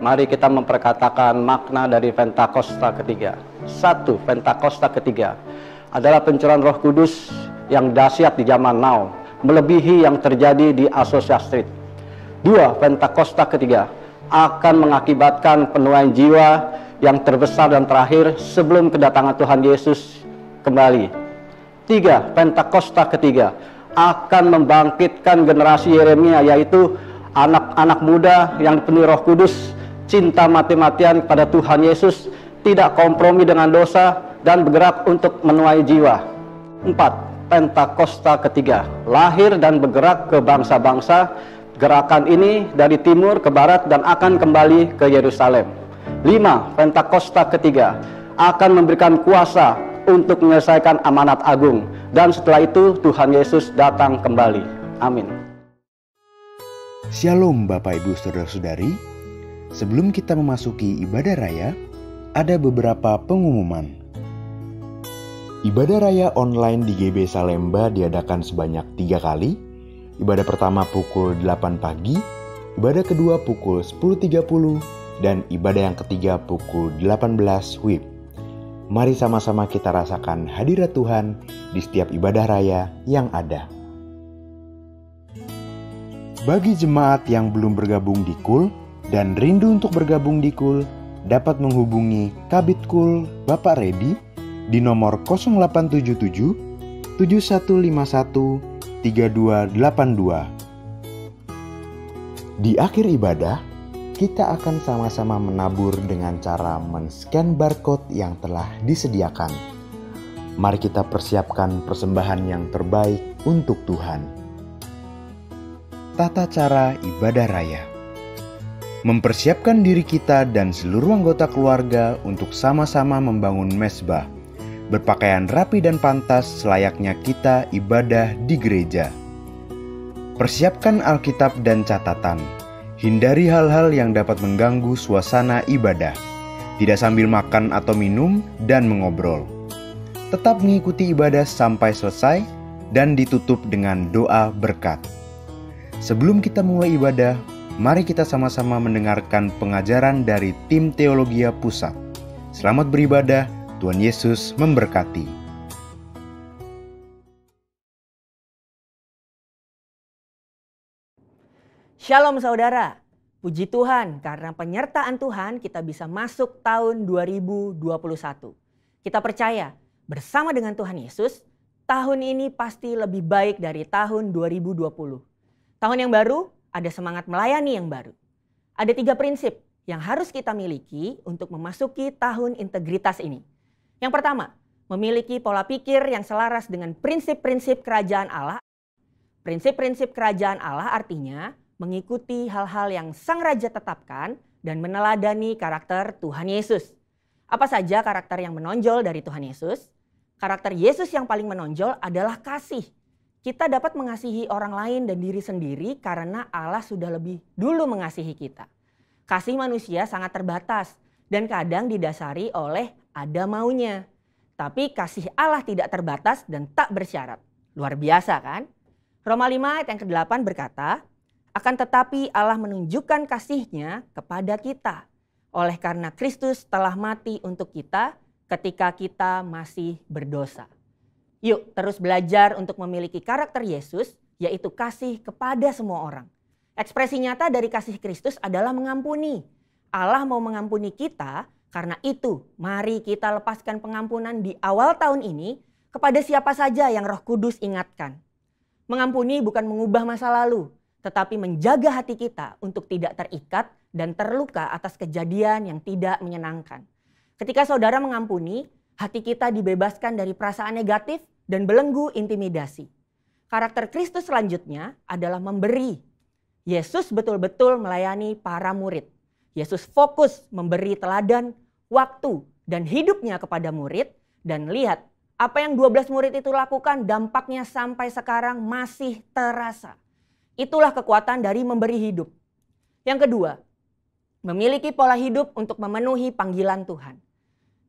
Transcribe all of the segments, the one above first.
Mari kita memperkatakan makna dari Pentakosta ketiga. 1. Pentakosta ketiga adalah pencurahan Roh Kudus yang dahsyat di zaman now, melebihi yang terjadi di Asosia Street. 2. Pentakosta ketiga akan mengakibatkan penuaian jiwa yang terbesar dan terakhir sebelum kedatangan Tuhan Yesus kembali. 3. Pentakosta ketiga akan membangkitkan generasi Yeremia, yaitu anak-anak muda yang dipenuhi Roh Kudus, cinta mati-matian kepada Tuhan Yesus, tidak kompromi dengan dosa, dan bergerak untuk menuai jiwa. 4. Pentakosta ketiga lahir dan bergerak ke bangsa-bangsa. Gerakan ini dari timur ke barat dan akan kembali ke Yerusalem. 5. Pentakosta ketiga akan memberikan kuasa untuk menyelesaikan amanat agung, dan setelah itu Tuhan Yesus datang kembali. Amin. Shalom Bapak Ibu Saudara-saudari. Sebelum kita memasuki ibadah raya, ada beberapa pengumuman. Ibadah raya online di GB Salemba diadakan sebanyak 3 kali. Ibadah pertama pukul 8 pagi, ibadah kedua pukul 10.30, dan ibadah yang ketiga pukul 18 WIB. Mari sama-sama kita rasakan hadirat Tuhan di setiap ibadah raya yang ada. Bagi jemaat yang belum bergabung di KUL dan rindu untuk bergabung di KUL, dapat menghubungi Kabid KUL Bapak Redi di nomor 0877 7151 3282. Di akhir ibadah, kita akan sama-sama menabur dengan cara men-scan barcode yang telah disediakan. Mari kita persiapkan persembahan yang terbaik untuk Tuhan. Tata cara ibadah raya. Mempersiapkan diri kita dan seluruh anggota keluarga untuk sama-sama membangun mezbah, berpakaian rapi dan pantas selayaknya kita ibadah di gereja. Persiapkan Alkitab dan catatan. Hindari hal-hal yang dapat mengganggu suasana ibadah. Tidak sambil makan atau minum dan mengobrol. Tetap mengikuti ibadah sampai selesai dan ditutup dengan doa berkat. Sebelum kita mulai ibadah, mari kita sama-sama mendengarkan pengajaran dari tim Teologia Pusat. Selamat beribadah, Tuhan Yesus memberkati. Shalom saudara, puji Tuhan karena penyertaan Tuhan kita bisa masuk tahun 2021. Kita percaya bersama dengan Tuhan Yesus, tahun ini pasti lebih baik dari tahun 2020. Tahun yang baru, ada semangat melayani yang baru. Ada 3 prinsip yang harus kita miliki untuk memasuki tahun integritas ini. Yang pertama, memiliki pola pikir yang selaras dengan prinsip-prinsip kerajaan Allah. Prinsip-prinsip kerajaan Allah artinya mengikuti hal-hal yang Sang Raja tetapkan dan meneladani karakter Tuhan Yesus. Apa saja karakter yang menonjol dari Tuhan Yesus? Karakter Yesus yang paling menonjol adalah kasih. Kita dapat mengasihi orang lain dan diri sendiri karena Allah sudah lebih dulu mengasihi kita. Kasih manusia sangat terbatas dan kadang didasari oleh ada maunya. Tapi kasih Allah tidak terbatas dan tak bersyarat. Luar biasa kan? Roma 5 ayat yang ke-8 berkata, akan tetapi Allah menunjukkan kasih-Nya kepada kita oleh karena Kristus telah mati untuk kita ketika kita masih berdosa. Yuk terus belajar untuk memiliki karakter Yesus, yaitu kasih kepada semua orang. Ekspresi nyata dari kasih Kristus adalah mengampuni. Allah mau mengampuni kita, karena itu mari kita lepaskan pengampunan di awal tahun ini kepada siapa saja yang Roh Kudus ingatkan. Mengampuni bukan mengubah masa lalu, tetapi menjaga hati kita untuk tidak terikat dan terluka atas kejadian yang tidak menyenangkan. Ketika saudara mengampuni, hati kita dibebaskan dari perasaan negatif dan belenggu intimidasi. Karakter Kristus selanjutnya adalah memberi. Yesus betul-betul melayani para murid. Yesus fokus memberi teladan, waktu, dan hidupnya kepada murid. Dan lihat, apa yang 12 murid itu lakukan dampaknya sampai sekarang masih terasa. Itulah kekuatan dari memberi hidup. Yang kedua, memiliki pola hidup untuk memenuhi panggilan Tuhan.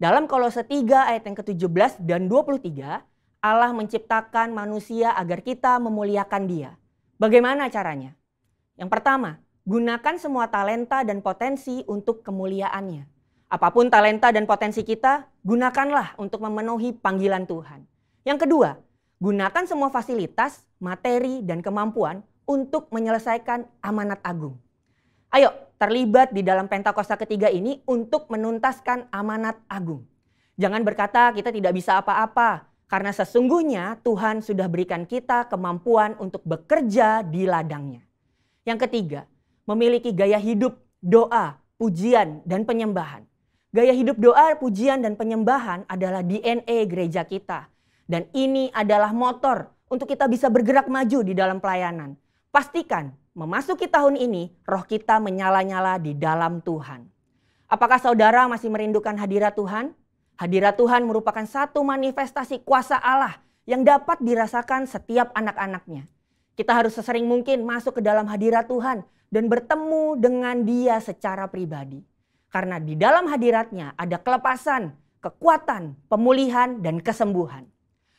Dalam Kolose 3 ayat yang ke-17 dan 23, Allah menciptakan manusia agar kita memuliakan Dia. Bagaimana caranya? Yang pertama, gunakan semua talenta dan potensi untuk kemuliaannya. Apapun talenta dan potensi kita, gunakanlah untuk memenuhi panggilan Tuhan. Yang kedua, gunakan semua fasilitas, materi, dan kemampuan untuk menyelesaikan amanat agung. Ayo, terlibat di dalam Pentakosta ketiga ini untuk menuntaskan amanat agung. Jangan berkata kita tidak bisa apa-apa, karena sesungguhnya Tuhan sudah berikan kita kemampuan untuk bekerja di ladangnya. Yang ketiga, memiliki gaya hidup, doa, pujian, dan penyembahan. Gaya hidup doa, pujian, dan penyembahan adalah DNA gereja kita. Dan ini adalah motor untuk kita bisa bergerak maju di dalam pelayanan. Pastikan memasuki tahun ini roh kita menyala-nyala di dalam Tuhan. Apakah saudara masih merindukan hadirat Tuhan? Hadirat Tuhan merupakan satu manifestasi kuasa Allah yang dapat dirasakan setiap anak-anaknya. Kita harus sesering mungkin masuk ke dalam hadirat Tuhan dan bertemu dengan Dia secara pribadi. Karena di dalam hadiratnya ada kelepasan, kekuatan, pemulihan, dan kesembuhan.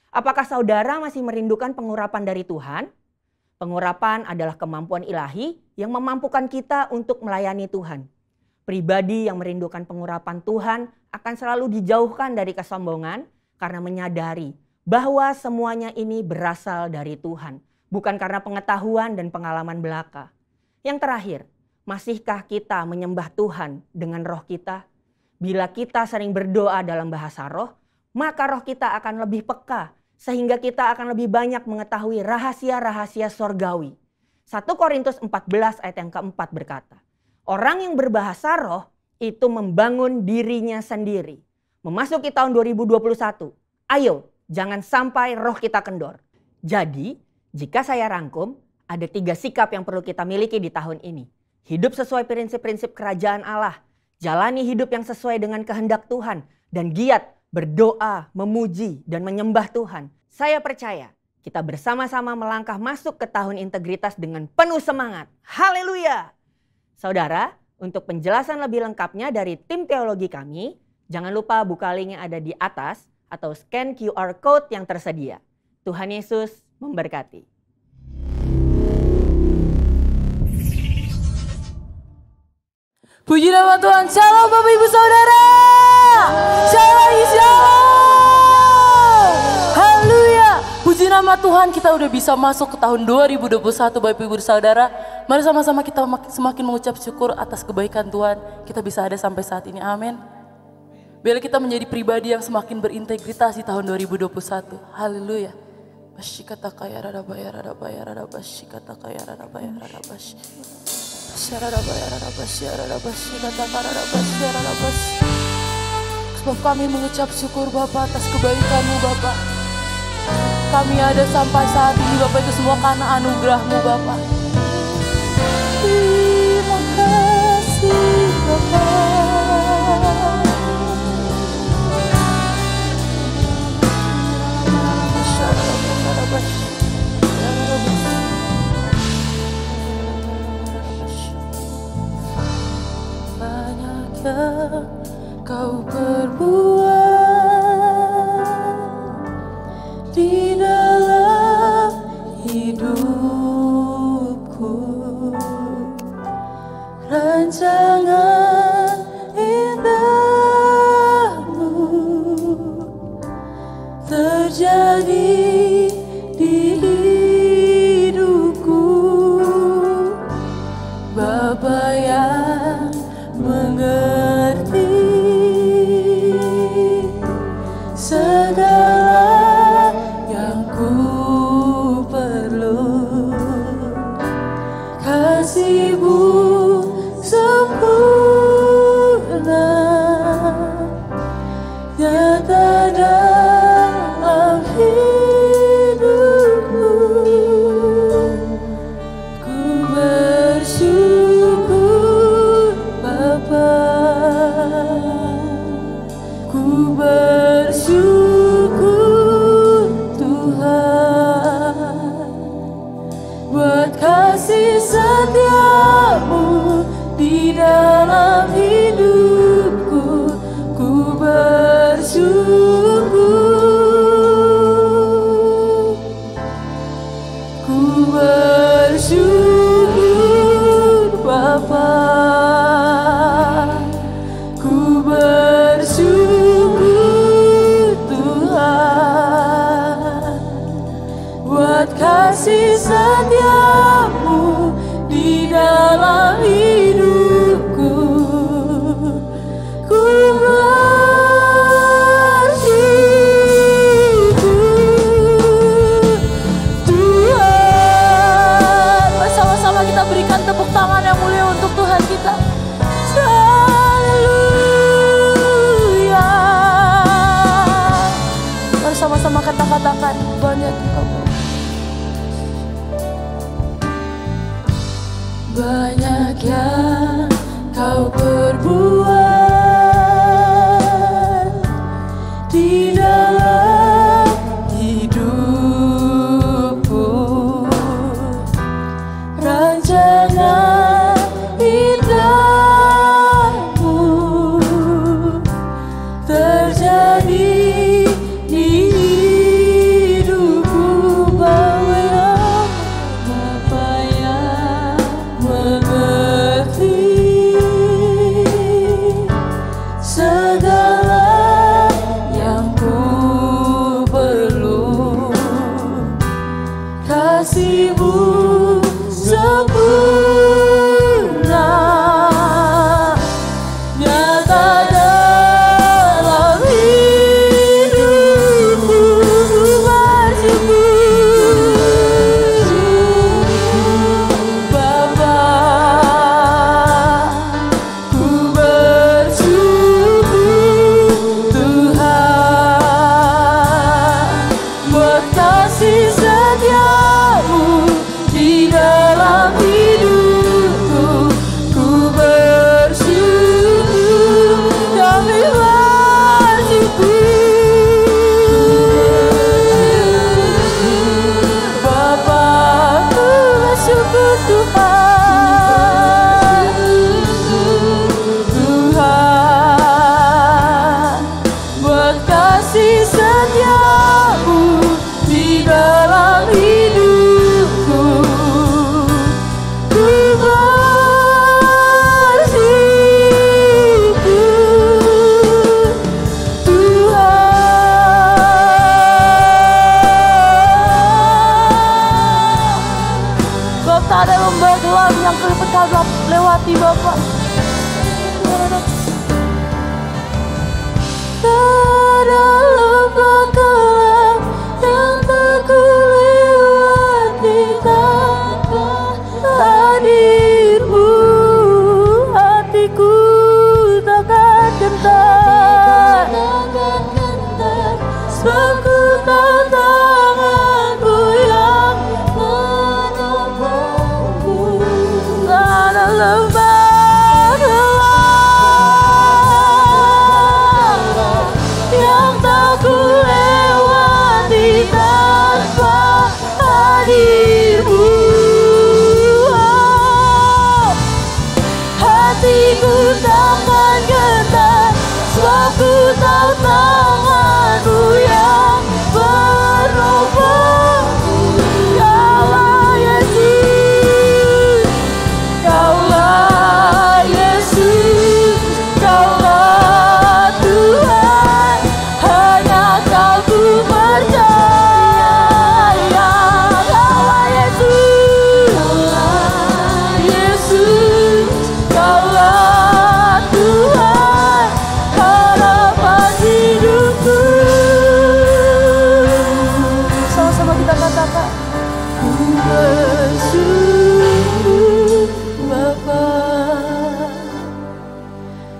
Apakah saudara masih merindukan pengurapan dari Tuhan? Pengurapan adalah kemampuan ilahi yang memampukan kita untuk melayani Tuhan. Pribadi yang merindukan pengurapan Tuhan akan selalu dijauhkan dari kesombongan karena menyadari bahwa semuanya ini berasal dari Tuhan, bukan karena pengetahuan dan pengalaman belaka. Yang terakhir, masihkah kita menyembah Tuhan dengan roh kita? Bila kita sering berdoa dalam bahasa roh, maka roh kita akan lebih peka, sehingga kita akan lebih banyak mengetahui rahasia-rahasia sorgawi. 1 Korintus 14 ayat yang keempat berkata, orang yang berbahasa roh itu membangun dirinya sendiri. Memasuki tahun 2021, ayo jangan sampai roh kita kendor. Jadi, jika saya rangkum, ada 3 sikap yang perlu kita miliki di tahun ini. Hidup sesuai prinsip-prinsip kerajaan Allah, jalani hidup yang sesuai dengan kehendak Tuhan, dan giat berdoa, memuji, dan menyembah Tuhan. Saya percaya kita bersama-sama melangkah masuk ke tahun integritas dengan penuh semangat. Haleluya! Saudara, untuk penjelasan lebih lengkapnya dari tim teologi kami, jangan lupa buka link yang ada di atas atau scan QR Code yang tersedia. Tuhan Yesus memberkati. Puji nama Tuhan. Shalom Bapak Ibu Saudara. Shalom. Haleluya. Puji nama Tuhan, kita udah bisa masuk ke tahun 2021 Bapak Ibu Saudara. Mari sama-sama kita semakin mengucap syukur atas kebaikan Tuhan. Kita bisa ada sampai saat ini. Amin. Biar kita menjadi pribadi yang semakin berintegritas di tahun 2021. Haleluya. Basyikata kaya rada bayar rada bayar rada basyikata kaya rada bayar rada bash. Sebab kami mengucap syukur Bapa atas kebaikan-Mu Bapa. Kami ada sampai saat ini Bapa, itu semua karena anugerah-Mu Bapa. Terima kasih Bapa. Kau berbuat di dalam hidupku, rancangan indahmu terjadi di hidupku. Bapa yang mengerti segala yang ku perlu, kasih-Mu sempurna nyata dalam hidupku. Ku bersyukur Bapa, ku bersyukur Tuhan buat kasih setia-Mu di dalam hidupku. Ku bersyukur, ku bersyukur Bapa.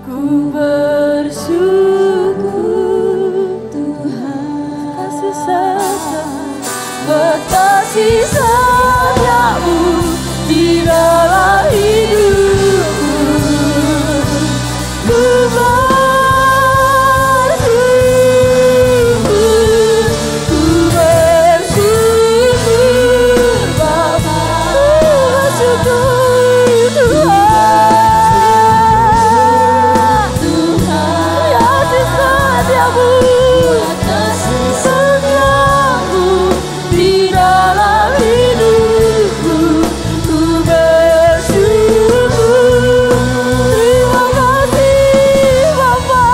Ku bersyukur Tuhan kasih setiamu, berkasih setiamu di dalam hidupku. Ku bersyukur Bapa, bersyukur Tuhan, kasih setiamu di dalam hidupku. Ku bersyukur, terima kasih Bapa.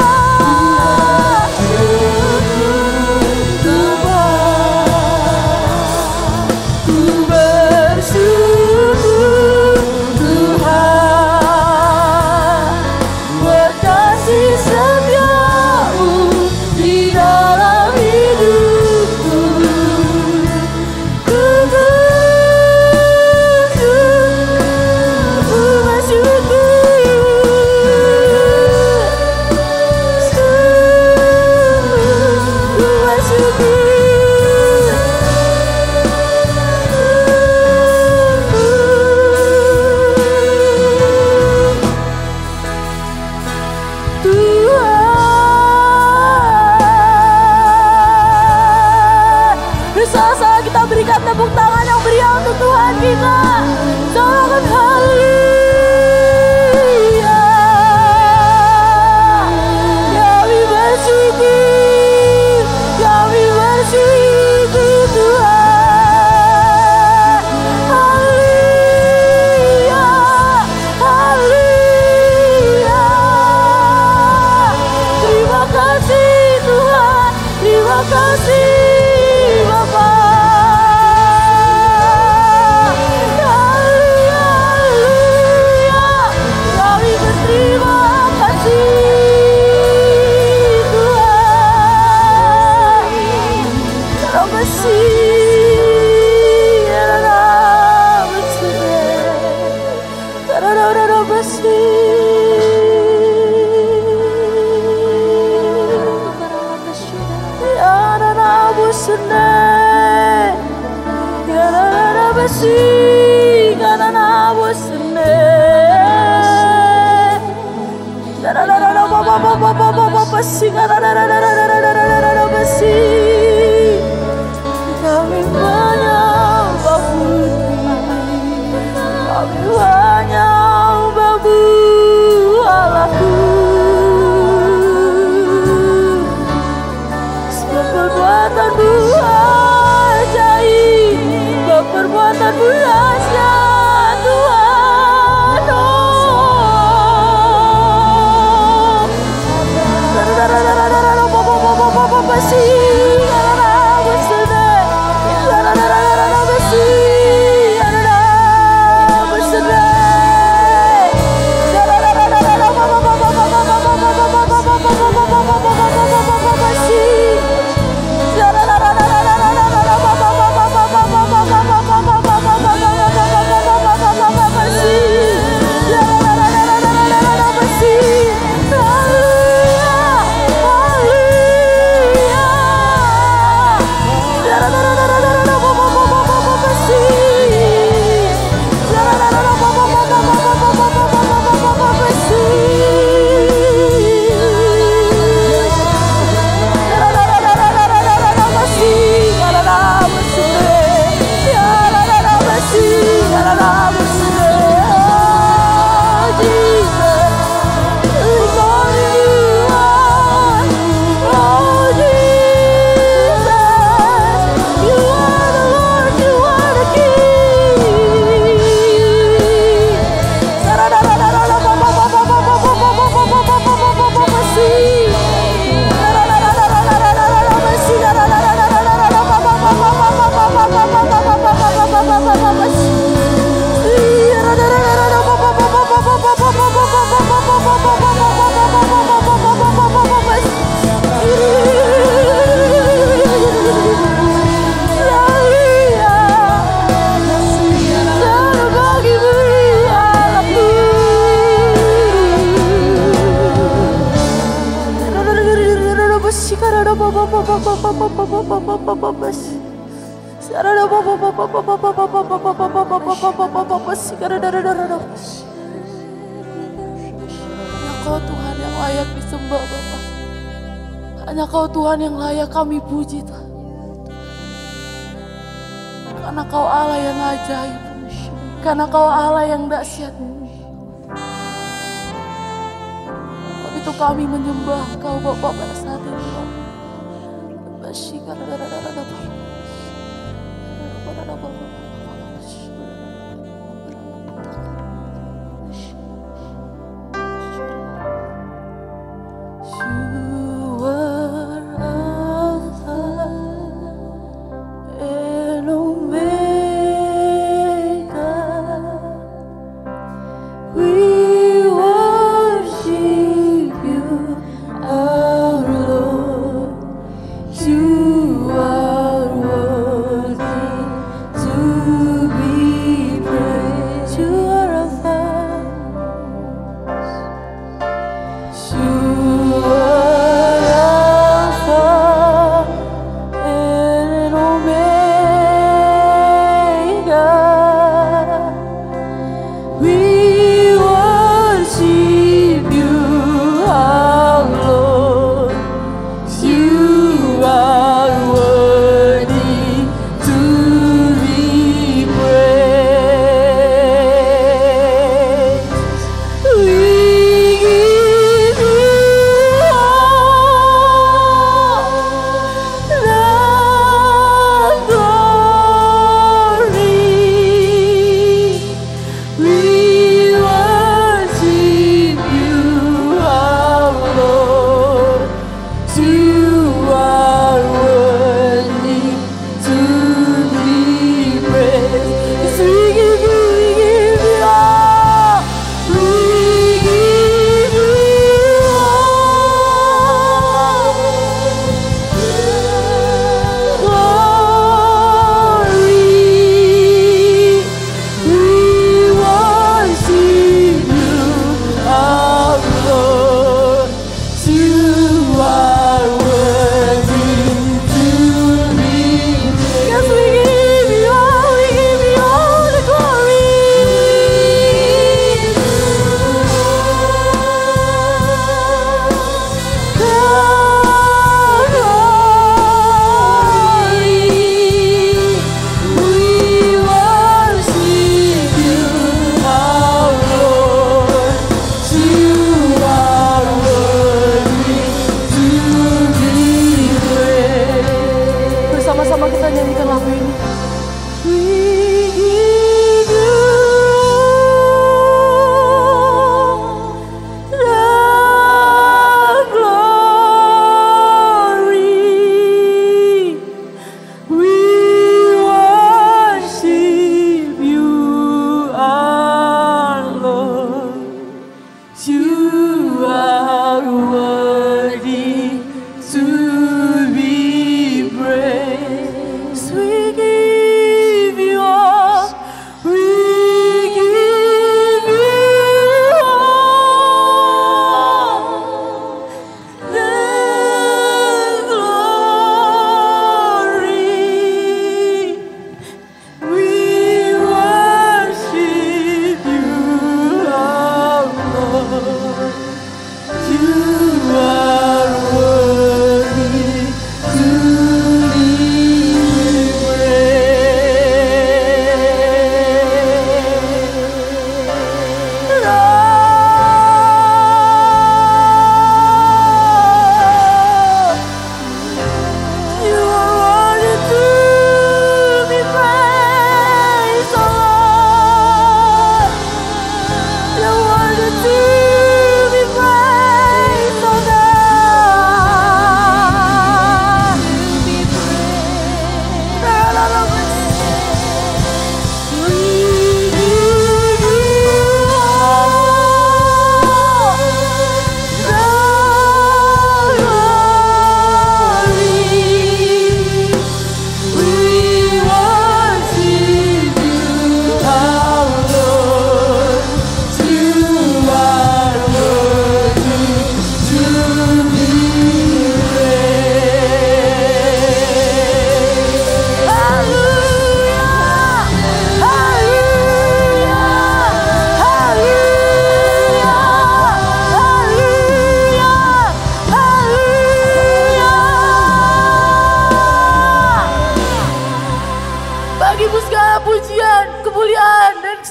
Ku bersyukur Tuhan, berkasih setiamu di dalam hidupku. Ku Bersama-sama kita berikan tepuk tangan yang meriah untuk Tuhan kita. Sorakan haleluya. Kami bersyukur, kami bersyukur Tuhan. Haleluya, haleluya. Terima kasih Tuhan, terima kasih Bapa. Kami berterima kasih Tuhan. Terima kami menyembah kami menyembah Allahku. Sebab perbuatanmu ajaib, sebab perbuatanmu dahsyat Tuhan. Oh, Kau Tuhan yang layak disembah Bapa. Hanya Kau Tuhan yang layak kami puji Tuhan. Karena Kau Allah yang ajaib. Karena Kau Allah yang dahsyat. Sebab itu kami menyembah Kau Bapa pada saat ini Bapa. You are worthy to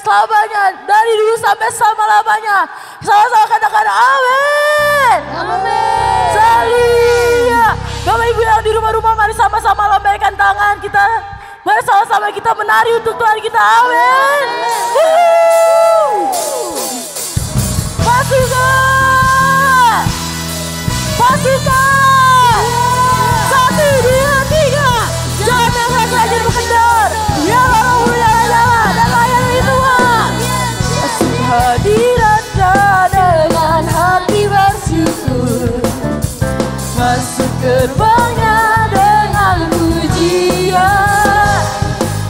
selamanya, dari dulu sampai selama-lamanya. Sama-sama katakan amin. Amin. Haleluya. Bapak Ibu yang di rumah-rumah, mari sama-sama lambaikan tangan kita. Mari sama-sama kita menari untuk Tuhan kita. Amin. Pasukan. Pasukan. 1, 2, 3. Jangan dengar rajin berkendar. Ya Allah, ya Allah, dan layani Tuhan. Hadiratnya dengan hati bersyukur, masuk gerbangnya dengan pujian,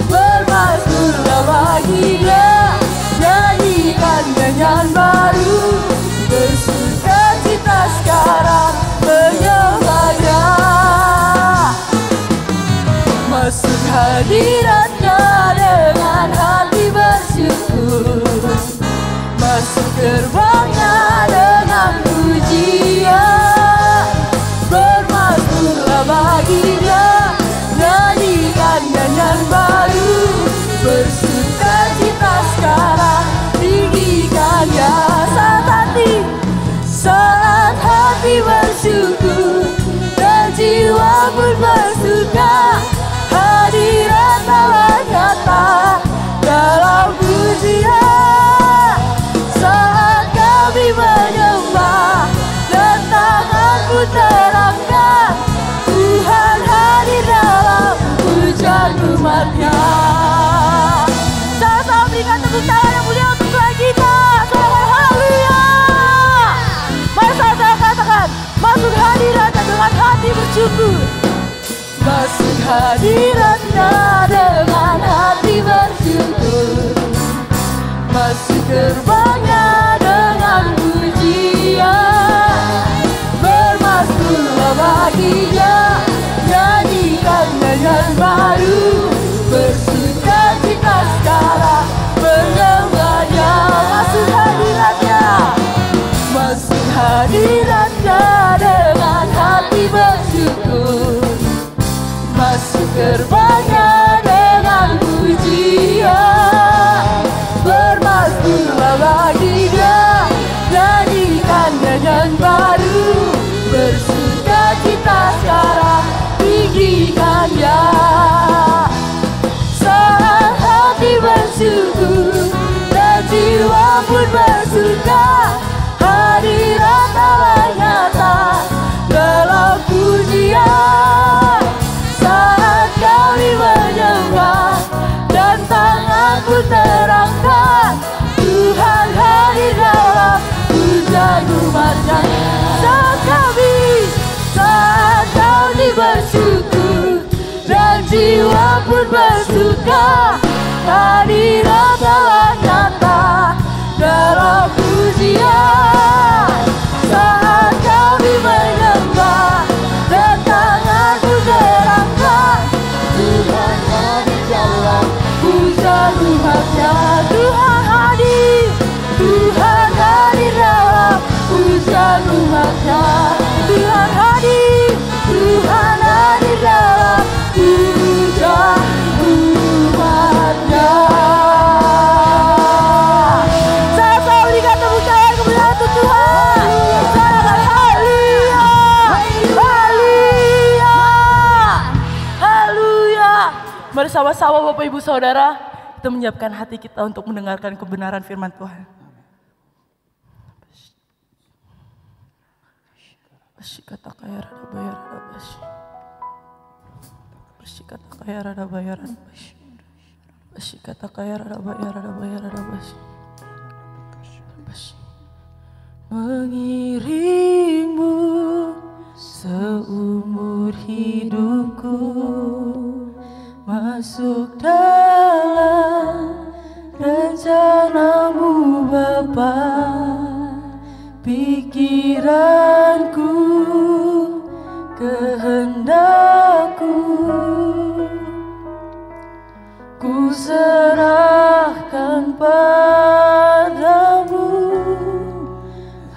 bermasmurlah bagi Dia, nyanyikan nyanyian baru, bersukacita sekarang menyembahnya. Masuk hadiratnya dengan hati bersyukur, masuk gerbangnya dengan pujian, bermasmurlah bagi Dia, nyanyikan nyanyian baru, bersukacita sekarang tinggikannya. Saat hati bersyukur dan jiwa pun bersuka, hadirat Allah nyata dalam pujian. Saat kami menyembah dan tangan pun terangkat, Tuhan hadir dalam pujian umat-Nya. Sama-sama berikan tepuk tangan yang mulia untuk Tuhan kita. Haleluya. Mari sama-sama katakan, masuk hadiratnya dengan hati bersyukur. Masuk hadiratnya dengan hati bersyukur, masuk gerbangnya dengan pujian, bermasmurlah bagi Dia, nyanyikan nyanyian baru, bersukacita sekarang menyembahnya. Masuk hadiratnya, masuk hadiratnya dengan hati bersyukur, masuk gerbangnya dengan pujian, bermasmurlah bagi Dia, nyanyikan nyanyian baru, bersukacita sekarang tinggikan Dia. Saat hati bersyukur dan jiwa pun bersuka, hadirat Allah nyata dalam pujian. Saat kami menyembah dan tangan pun terangkat, Tuhan hadir dalam pujian umat-Nya. Saat kami bersyukur dan jiwa pun bersuka, hadirat Allah nyata dalam pujian. Saat kami menyembah dan tangan pun terangkat, Tuhan hadir dalam pujian umat-Nya. Tuhan hadir dalam pujian umat-Nya. Tuhan hadir dalam pujian umat-Nya. Saya berikan tepuk tangan kemuliaan untuk Tuhan. Haleluya, haleluya, haleluya. Mari sama-sama Bapak Ibu Saudara, kita menyiapkan hati kita untuk mendengarkan kebenaran firman Tuhan. Kata kaya rada bayaran basi. Kata kaya rada bayaran basi. Kata kaya rada bayaran basi. Mengiringmu seumur hidupku, masuk dalam rencanamu Bapa. Pikiranku, kehendakku, ku serahkan padamu.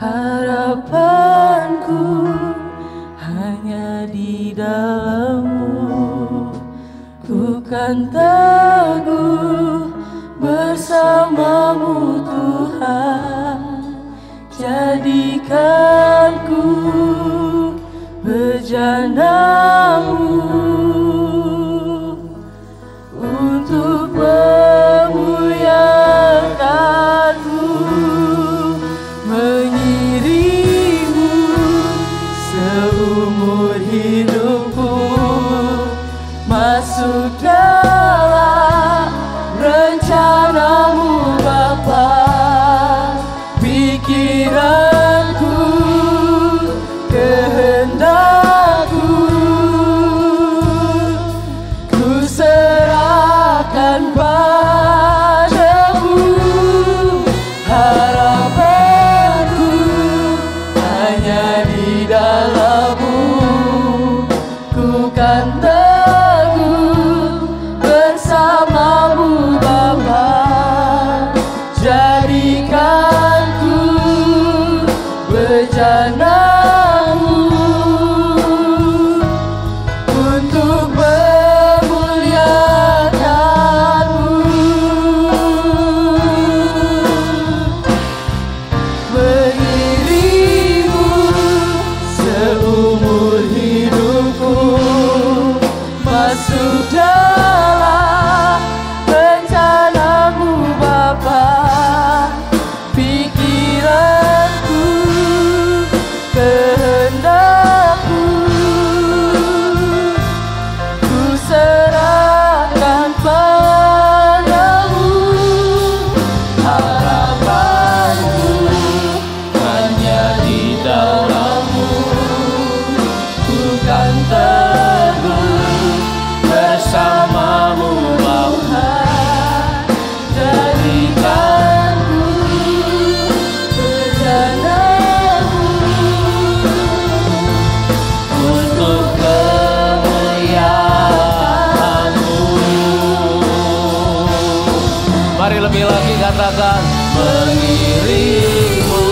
Harapanku hanya di dalam-Mu. Ku kan teguh bersama bersamamu Tuhan, jadikan ku bejanamu untuk memuliakanmu, mengiringmu seumur hidupku, masuk dalam rencanamu Bapa. Pikiranku, kehendakku, ku serahkan padamu. Harapanku hanya di dalam-Mu, ku kan teguh bersama-Mu Bapa. Jadikanku bejanamu untuk memuliakanmu, mengiringmu seumur hidupku, masuk dalam rencanamu Bapa. Pikiranku, kehendakku, ku serahkan padamu. Harapanku hanya di dalam-Mu, ku kan teguh bersama-Mu Bapa. Jadikanku bejanamu untuk kemuliaan-Mu. Mari lebih lagi katakan, mengiringmu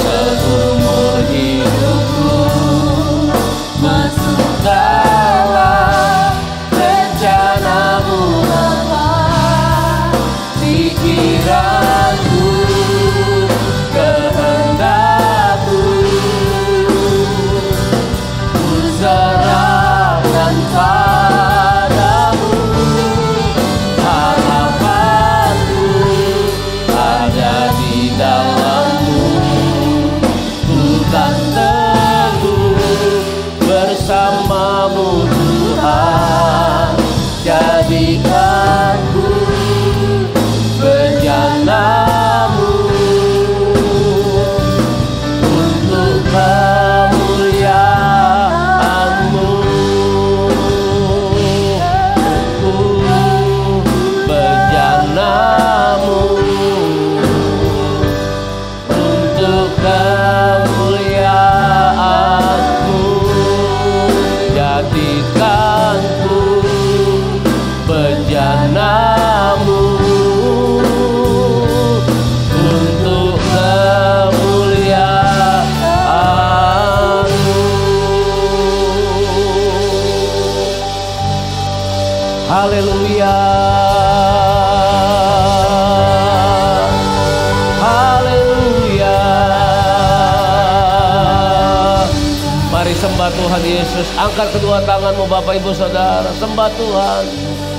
seumur hidupku, masuk dalam rencana-Mu Bapa. Pikiranku, kehendakku, ku serahkan padamu. Harapanku ada di dalam-Mu, ku kan teguh bersama-Mu Tuhan. Jadikanku bejanamu untuk kemuliaan-Mu. Bejanamu untuk kemuliaan-Mu. Jadikanku bejanamu untuk kemuliaan-Mu. Haleluya, haleluya. Mari sembah Tuhan Yesus. Angkat kedua tanganmu Bapak Ibu Saudara, sembah Tuhan.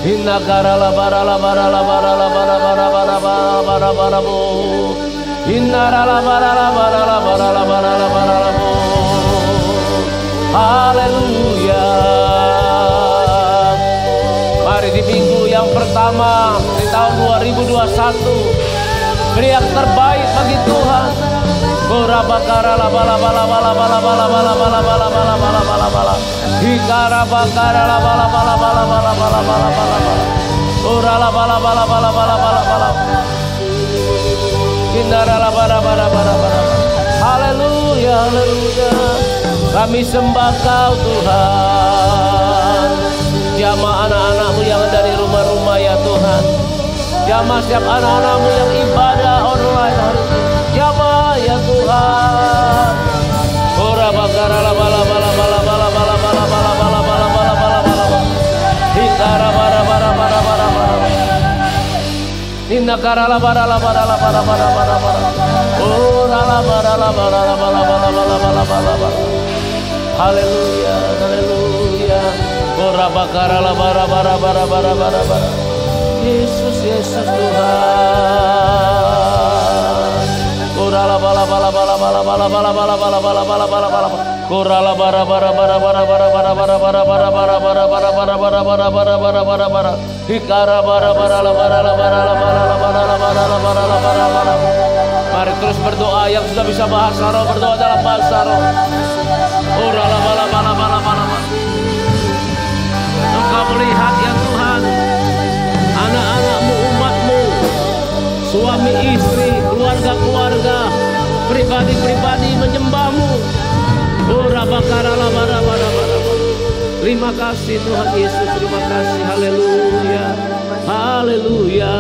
Inna karala barala barala barala barala barala barala barala bu. Inna rala barala barala barala barala barala bu. Haleluya. Mari di minggu yang pertama di tahun 2021, beri yang terbaik bagi Tuhan. Ora bakara la bala bala bala bala bala bala bala bala bala bala bala bala. Hikara bakara la bala bala bala bala bala bala bala bala. Ora la bala bala bala bala bala bala. Hindara la bala bala bala bala. Haleluya, haleluya. Kami sembah Kau Tuhan. Jamah anak-anak-Mu yang dari rumah-rumah ya Tuhan. Jamah setiap anak-anak-Mu yang ibadah online hari ini. Jamah ya Tuhan. Ora bakara la bala bala bala bala bala bala bala bala bala bala bala bala. Hitara bara bara bara bara bara. Inna karala barala barala barala barala barala. Oh rala barala barala barala barala barala barala. Haleluya, haleluya. Oh rabakarala bara bara bara bara bara bara. Yesus, Yesus Tuhan. Oh rala bala bala bala bala bala bala bala bala bala bala bala bala. Korala bara bara bara bara bara bara bara bara bara bara bara bara bara bara bara bara bara bara bara. Hikara bara bara la bara la bara la bara la bara la bara la bara la bara bara. Mari terus berdoa, yang sudah bisa bahasa roh berdoa dalam bahasa roh. Korala bala bala bala bala bala. Engkau melihat ya Tuhan, anak-anakmu, umatmu, suami istri, keluarga-keluarga, pribadi-pribadi menyembahmu. Terima kasih Tuhan Yesus, terima kasih, haleluya, haleluya.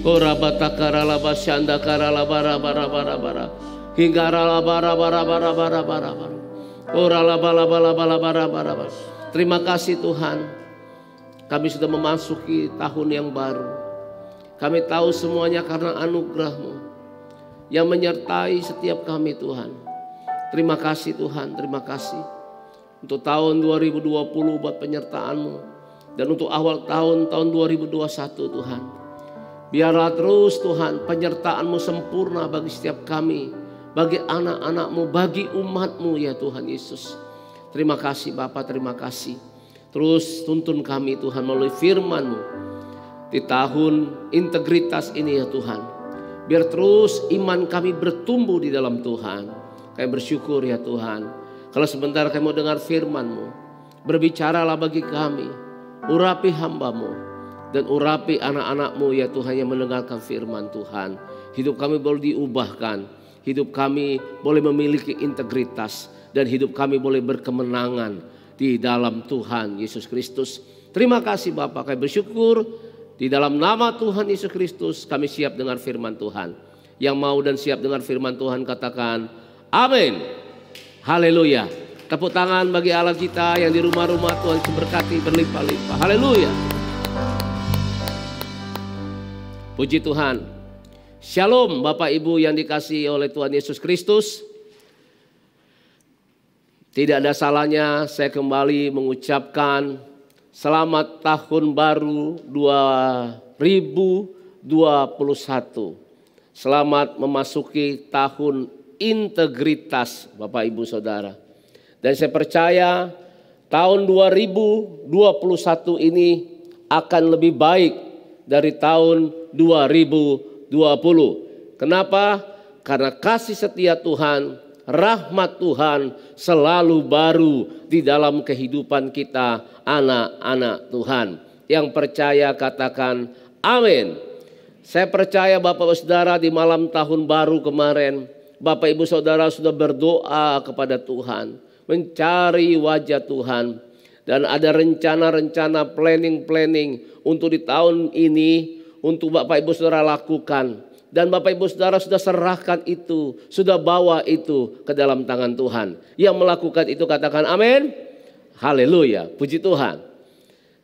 Korabata karala basyanda karala bara bara bara bara. Hingga rala bara bara bara bara bara bara. Korala bala bala bala bara bara bara. Terima kasih Tuhan, kami sudah memasuki tahun yang baru. Kami tahu semuanya karena anugerah-Mu yang menyertai setiap kami Tuhan. Terima kasih Tuhan, terima kasih untuk tahun 2020 buat penyertaan-Mu. Dan untuk awal tahun 2021 Tuhan. Biarlah terus Tuhan penyertaan-Mu sempurna bagi setiap kami, bagi anak-anak-Mu, bagi umat-Mu ya Tuhan Yesus. Terima kasih Bapa, terima kasih. Terus tuntun kami Tuhan melalui firman-Mu di tahun integritas ini ya Tuhan. Biar terus iman kami bertumbuh di dalam Tuhan. Kami bersyukur ya Tuhan. Kalau sebentar kami mau dengar firman-Mu, berbicaralah bagi kami, urapi hamba-Mu dan urapi anak-anak-Mu ya Tuhan yang mendengarkan firman Tuhan. Hidup kami boleh diubahkan, hidup kami boleh memiliki integritas, dan hidup kami boleh berkemenangan di dalam Tuhan Yesus Kristus. Terima kasih Bapak, kami bersyukur di dalam nama Tuhan Yesus Kristus. Kami siap dengar firman Tuhan. Yang mau dan siap dengar firman Tuhan katakan amin. Haleluya. Tepuk tangan bagi Allah kita yang di rumah-rumah, Tuhan berkati berlimpah-limpah. Haleluya. Puji Tuhan. Shalom Bapak Ibu yang dikasihi oleh Tuhan Yesus Kristus. Tidak ada salahnya saya kembali mengucapkan selamat tahun baru 2021. Selamat memasuki tahun integritas Bapak Ibu Saudara. Dan saya percaya tahun 2021 ini akan lebih baik dari tahun 2020. Kenapa? Karena kasih setia Tuhan, rahmat Tuhan selalu baru di dalam kehidupan kita anak-anak Tuhan. Yang percaya katakan amin. Saya percaya Bapak Ibu Saudara di malam tahun baru kemarin, Bapak Ibu Saudara sudah berdoa kepada Tuhan, mencari wajah Tuhan. Dan ada rencana-rencana planning untuk di tahun ini untuk Bapak Ibu Saudara lakukan. Dan Bapak Ibu Saudara sudah serahkan itu, sudah bawa itu ke dalam tangan Tuhan. Yang melakukan itu katakan amin. Haleluya, puji Tuhan.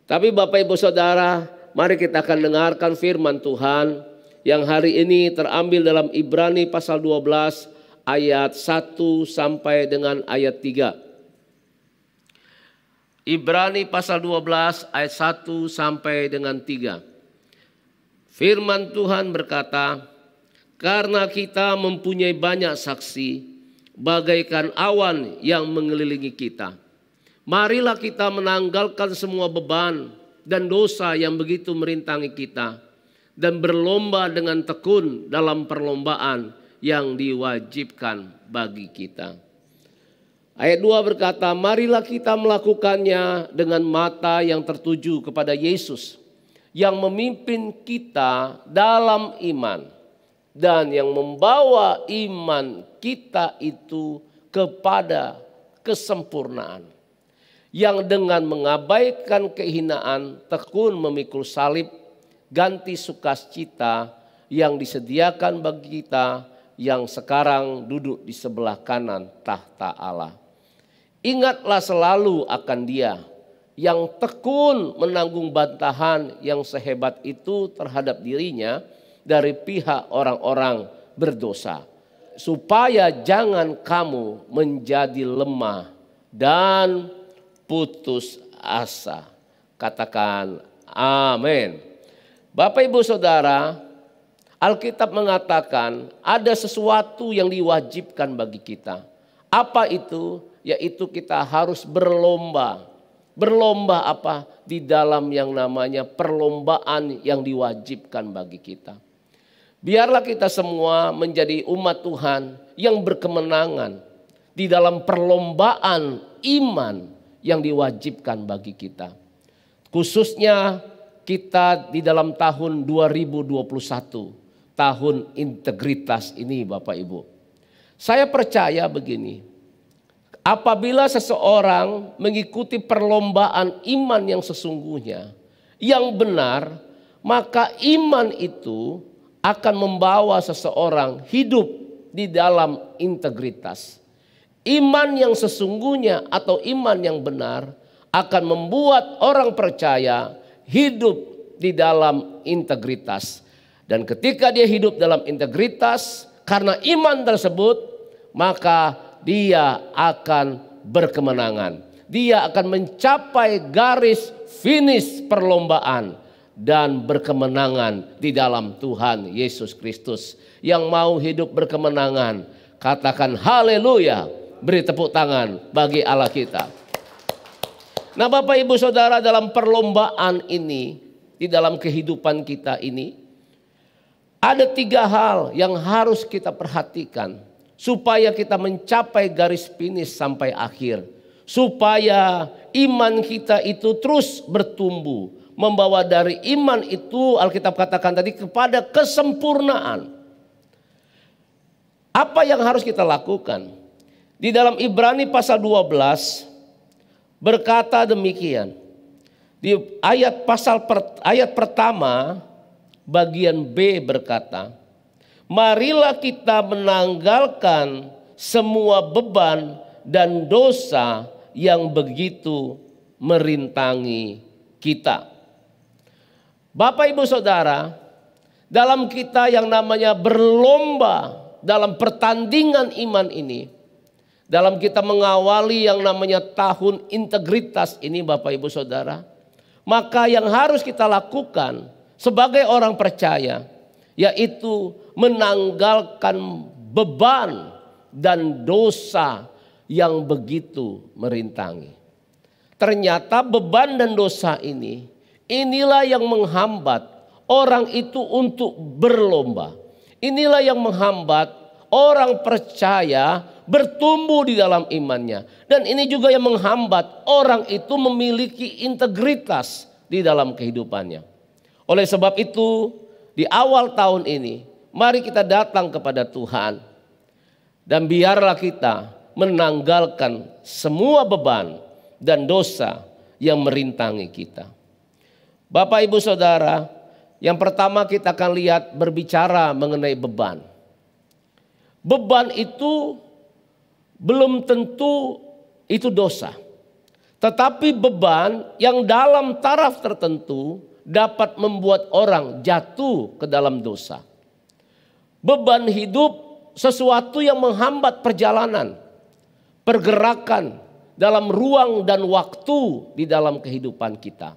Tapi Bapak Ibu Saudara, mari kita akan dengarkan firman Tuhan yang hari ini terambil dalam Ibrani pasal 12 ayat 1 sampai dengan ayat 3. Ibrani pasal 12 ayat 1 sampai dengan 3. Firman Tuhan berkata, karena kita mempunyai banyak saksi bagaikan awan yang mengelilingi kita. Marilah kita menanggalkan semua beban dan dosa yang begitu merintangi kita, dan berlomba dengan tekun dalam perlombaan yang diwajibkan bagi kita. Ayat 2 berkata, marilah kita melakukannya dengan mata yang tertuju kepada Yesus, yang memimpin kita dalam iman, dan yang membawa iman kita itu kepada kesempurnaan. Yang dengan mengabaikan kehinaan tekun memikul salib, ganti sukacita yang disediakan bagi kita yang sekarang duduk di sebelah kanan tahta Allah. Ingatlah selalu akan Dia yang tekun menanggung bantahan yang sehebat itu terhadap dirinya dari pihak orang-orang berdosa, supaya jangan kamu menjadi lemah dan putus asa. Katakan amin. Bapak Ibu Saudara, Alkitab mengatakan ada sesuatu yang diwajibkan bagi kita. Apa itu? Yaitu kita harus berlomba. Berlomba apa? Di dalam yang namanya perlombaan yang diwajibkan bagi kita. Biarlah kita semua menjadi umat Tuhan yang berkemenangan di dalam perlombaan iman yang diwajibkan bagi kita. Khususnya kita di dalam tahun 2021, tahun integritas ini Bapak Ibu. Saya percaya begini. Apabila seseorang mengikuti perlombaan iman yang sesungguhnya, yang benar, maka iman itu akan membawa seseorang hidup di dalam integritas. Iman yang sesungguhnya atau iman yang benar akan membuat orang percaya hidup di dalam integritas. Dan ketika dia hidup dalam integritas, karena iman tersebut, maka dia akan berkemenangan. Dia akan mencapai garis finish perlombaan dan berkemenangan di dalam Tuhan Yesus Kristus. Yang mau hidup berkemenangan, katakan haleluya. Beri tepuk tangan bagi Allah kita. Nah Bapak Ibu Saudara, dalam perlombaan ini, di dalam kehidupan kita ini, ada 3 hal yang harus kita perhatikan supaya kita mencapai garis finish sampai akhir. Supaya iman kita itu terus bertumbuh. Membawa dari iman itu, Alkitab katakan tadi, kepada kesempurnaan. Apa yang harus kita lakukan? Di dalam Ibrani pasal 12 berkata demikian. Di ayat pertama bagian B berkata, marilah kita menanggalkan semua beban dan dosa yang begitu merintangi kita. Bapak Ibu Saudara, dalam kita yang namanya berlomba dalam pertandingan iman ini, dalam kita mengawali yang namanya tahun integritas ini Bapak Ibu Saudara, maka yang harus kita lakukan sebagai orang percaya yaitu menanggalkan beban dan dosa yang begitu merintangi. Ternyata beban dan dosa ini, inilah yang menghambat orang itu untuk berlomba. Inilah yang menghambat orang percaya bertumbuh di dalam imannya. Dan ini juga yang menghambat orang itu memiliki integritas di dalam kehidupannya. Oleh sebab itu, di awal tahun ini, mari kita datang kepada Tuhan. Dan biarlah kita menanggalkan semua beban dan dosa yang merintangi kita. Bapak Ibu Saudara, yang pertama kita akan lihat berbicara mengenai beban. Beban itu belum tentu itu dosa. Tetapi beban yang dalam taraf tertentu dapat membuat orang jatuh ke dalam dosa. Beban hidup sesuatu yang menghambat perjalanan, pergerakan dalam ruang dan waktu di dalam kehidupan kita.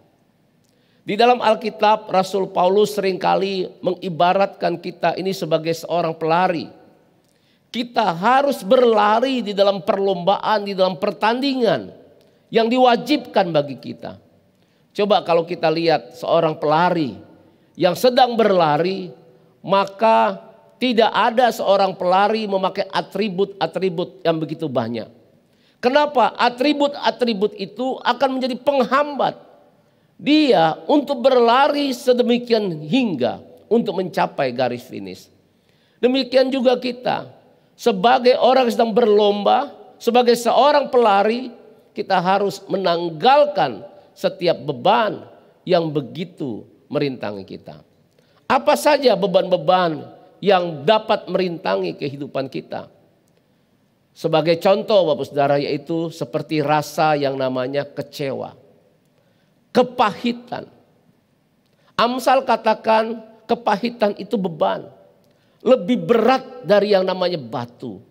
Di dalam Alkitab, Rasul Paulus seringkali mengibaratkan kita ini sebagai seorang pelari. Kita harus berlari di dalam perlombaan, di dalam pertandingan yang diwajibkan bagi kita. Coba kalau kita lihat seorang pelari yang sedang berlari, maka tidak ada seorang pelari memakai atribut-atribut yang begitu banyak. Kenapa? Atribut-atribut itu akan menjadi penghambat dia untuk berlari sedemikian hingga untuk mencapai garis finish. Demikian juga kita sebagai orang yang sedang berlomba, sebagai seorang pelari, kita harus menanggalkan setiap beban yang begitu merintangi kita. Apa saja beban-beban yang dapat merintangi kehidupan kita? Sebagai contoh Bapak Saudara, yaitu seperti rasa yang namanya kecewa. kepahitan. Amsal katakan kepahitan itu beban. Lebih berat dari yang namanya batu.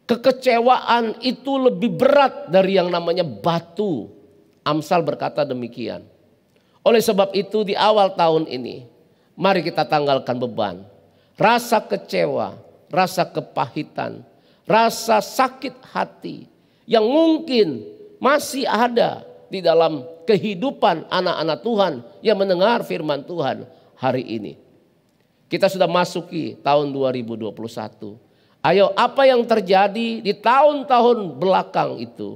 Kekecewaan itu lebih berat dari yang namanya batu. Amsal berkata demikian. Oleh sebab itu di awal tahun ini, mari kita tanggalkan beban. Rasa kecewa, rasa kepahitan, rasa sakit hati yang mungkin masih ada di dalam kehidupan anak-anak Tuhan yang mendengar firman Tuhan hari ini. Kita sudah masuki tahun 2021. Ayo, apa yang terjadi di tahun-tahun belakang itu,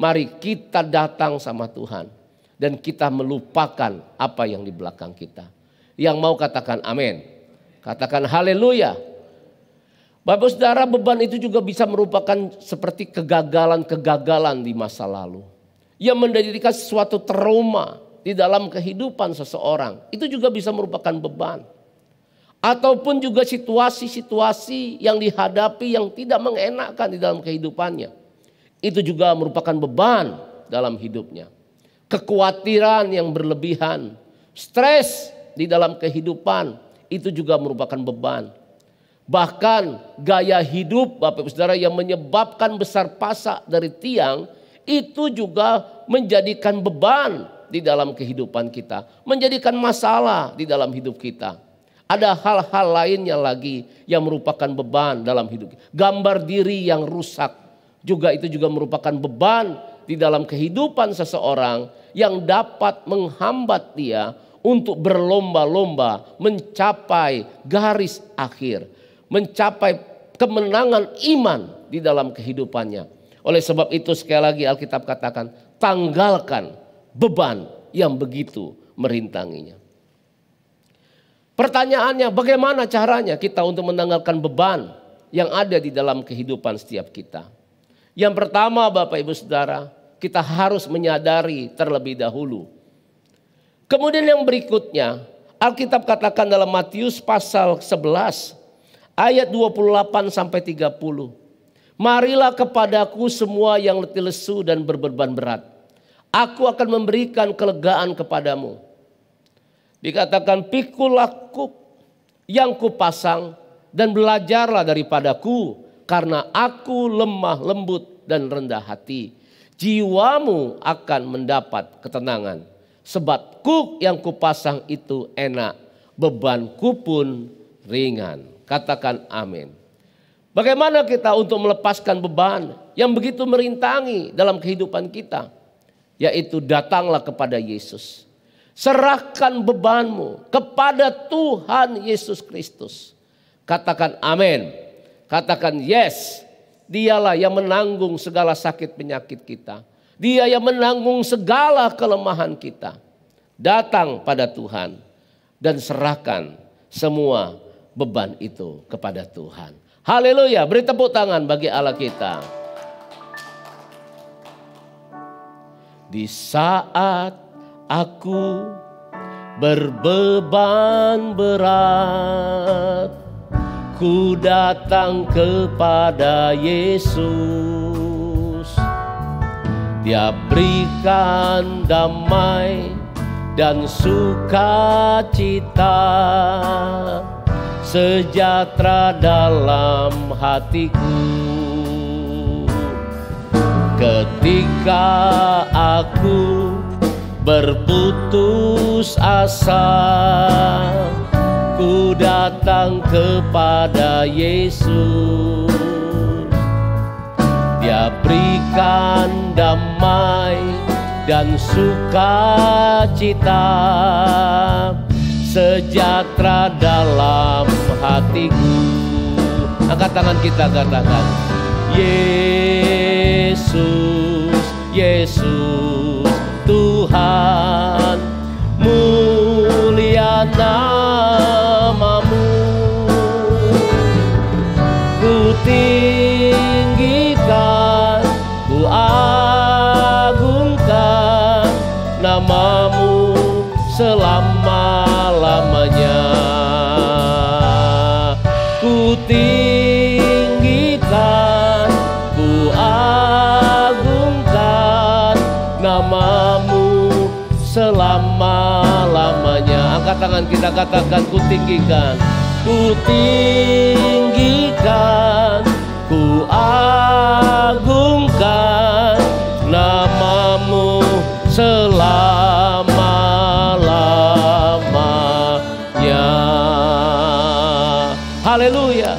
mari kita datang sama Tuhan dan kita melupakan apa yang di belakang kita. Yang mau katakan amin, katakan haleluya. Bapak Saudara, beban itu juga bisa merupakan seperti kegagalan-kegagalan di masa lalu yang menjadikan sesuatu trauma di dalam kehidupan seseorang. Itu juga bisa merupakan beban. Ataupun juga situasi-situasi yang dihadapi yang tidak mengenakan di dalam kehidupannya. Itu juga merupakan beban dalam hidupnya. Kekhawatiran yang berlebihan, stres di dalam kehidupan, itu juga merupakan beban. Bahkan gaya hidup Bapak Ibu Saudara yang menyebabkan besar pasak dari tiang, itu juga menjadikan beban di dalam kehidupan kita. Menjadikan masalah di dalam hidup kita. Ada hal-hal lainnya lagi yang merupakan beban dalam hidup. Gambar diri yang rusak juga itu juga merupakan beban di dalam kehidupan seseorang yang dapat menghambat dia untuk berlomba-lomba mencapai garis akhir. Mencapai kemenangan iman di dalam kehidupannya. Oleh sebab itu sekali lagi Alkitab katakan, tanggalkan beban yang begitu merintanginya. Pertanyaannya, bagaimana caranya kita untuk menanggalkan beban yang ada di dalam kehidupan setiap kita? Yang pertama Bapak Ibu Saudara, kita harus menyadari terlebih dahulu. Kemudian yang berikutnya, Alkitab katakan dalam Matius pasal 11 ayat 28 sampai 30. Marilah kepadaku semua yang letih lesu dan berbeban berat. Aku akan memberikan kelegaan kepadamu. Dikatakan pikulah kuk yang kupasang dan belajarlah daripadaku, karena aku lemah lembut dan rendah hati. Jiwamu akan mendapat ketenangan. Sebab kuk yang kupasang itu enak, bebanku pun ringan. Katakan amin. Bagaimana kita untuk melepaskan beban yang begitu merintangi dalam kehidupan kita? Yaitu datanglah kepada Yesus. Serahkan bebanmu kepada Tuhan Yesus Kristus. Katakan amin. Katakan yes. Dialah yang menanggung segala sakit penyakit kita. Dia yang menanggung segala kelemahan kita. Datang pada Tuhan dan serahkan semua beban itu kepada Tuhan. Haleluya, beri tepuk tangan bagi Allah kita. Di saat aku berbeban berat, ku datang kepada Yesus. Dia berikan damai dan sukacita, sejahtera dalam hatiku. Ketika aku berputus asa, ku datang kepada Yesus. Dia berikan damai dan sukacita, sejahtera dalam hatiku. Angkat tangan kita, katakan Yesus, Yesus Tuhan, mulia namamu. Ku tinggikan, ku agungkan namamu selama-lamanya. Ku tinggikan, ku agungkan namamu selama tangan kita katakan, ku tinggikan, ku tinggikan, ku agungkan namamu selama-lamanya. Haleluya.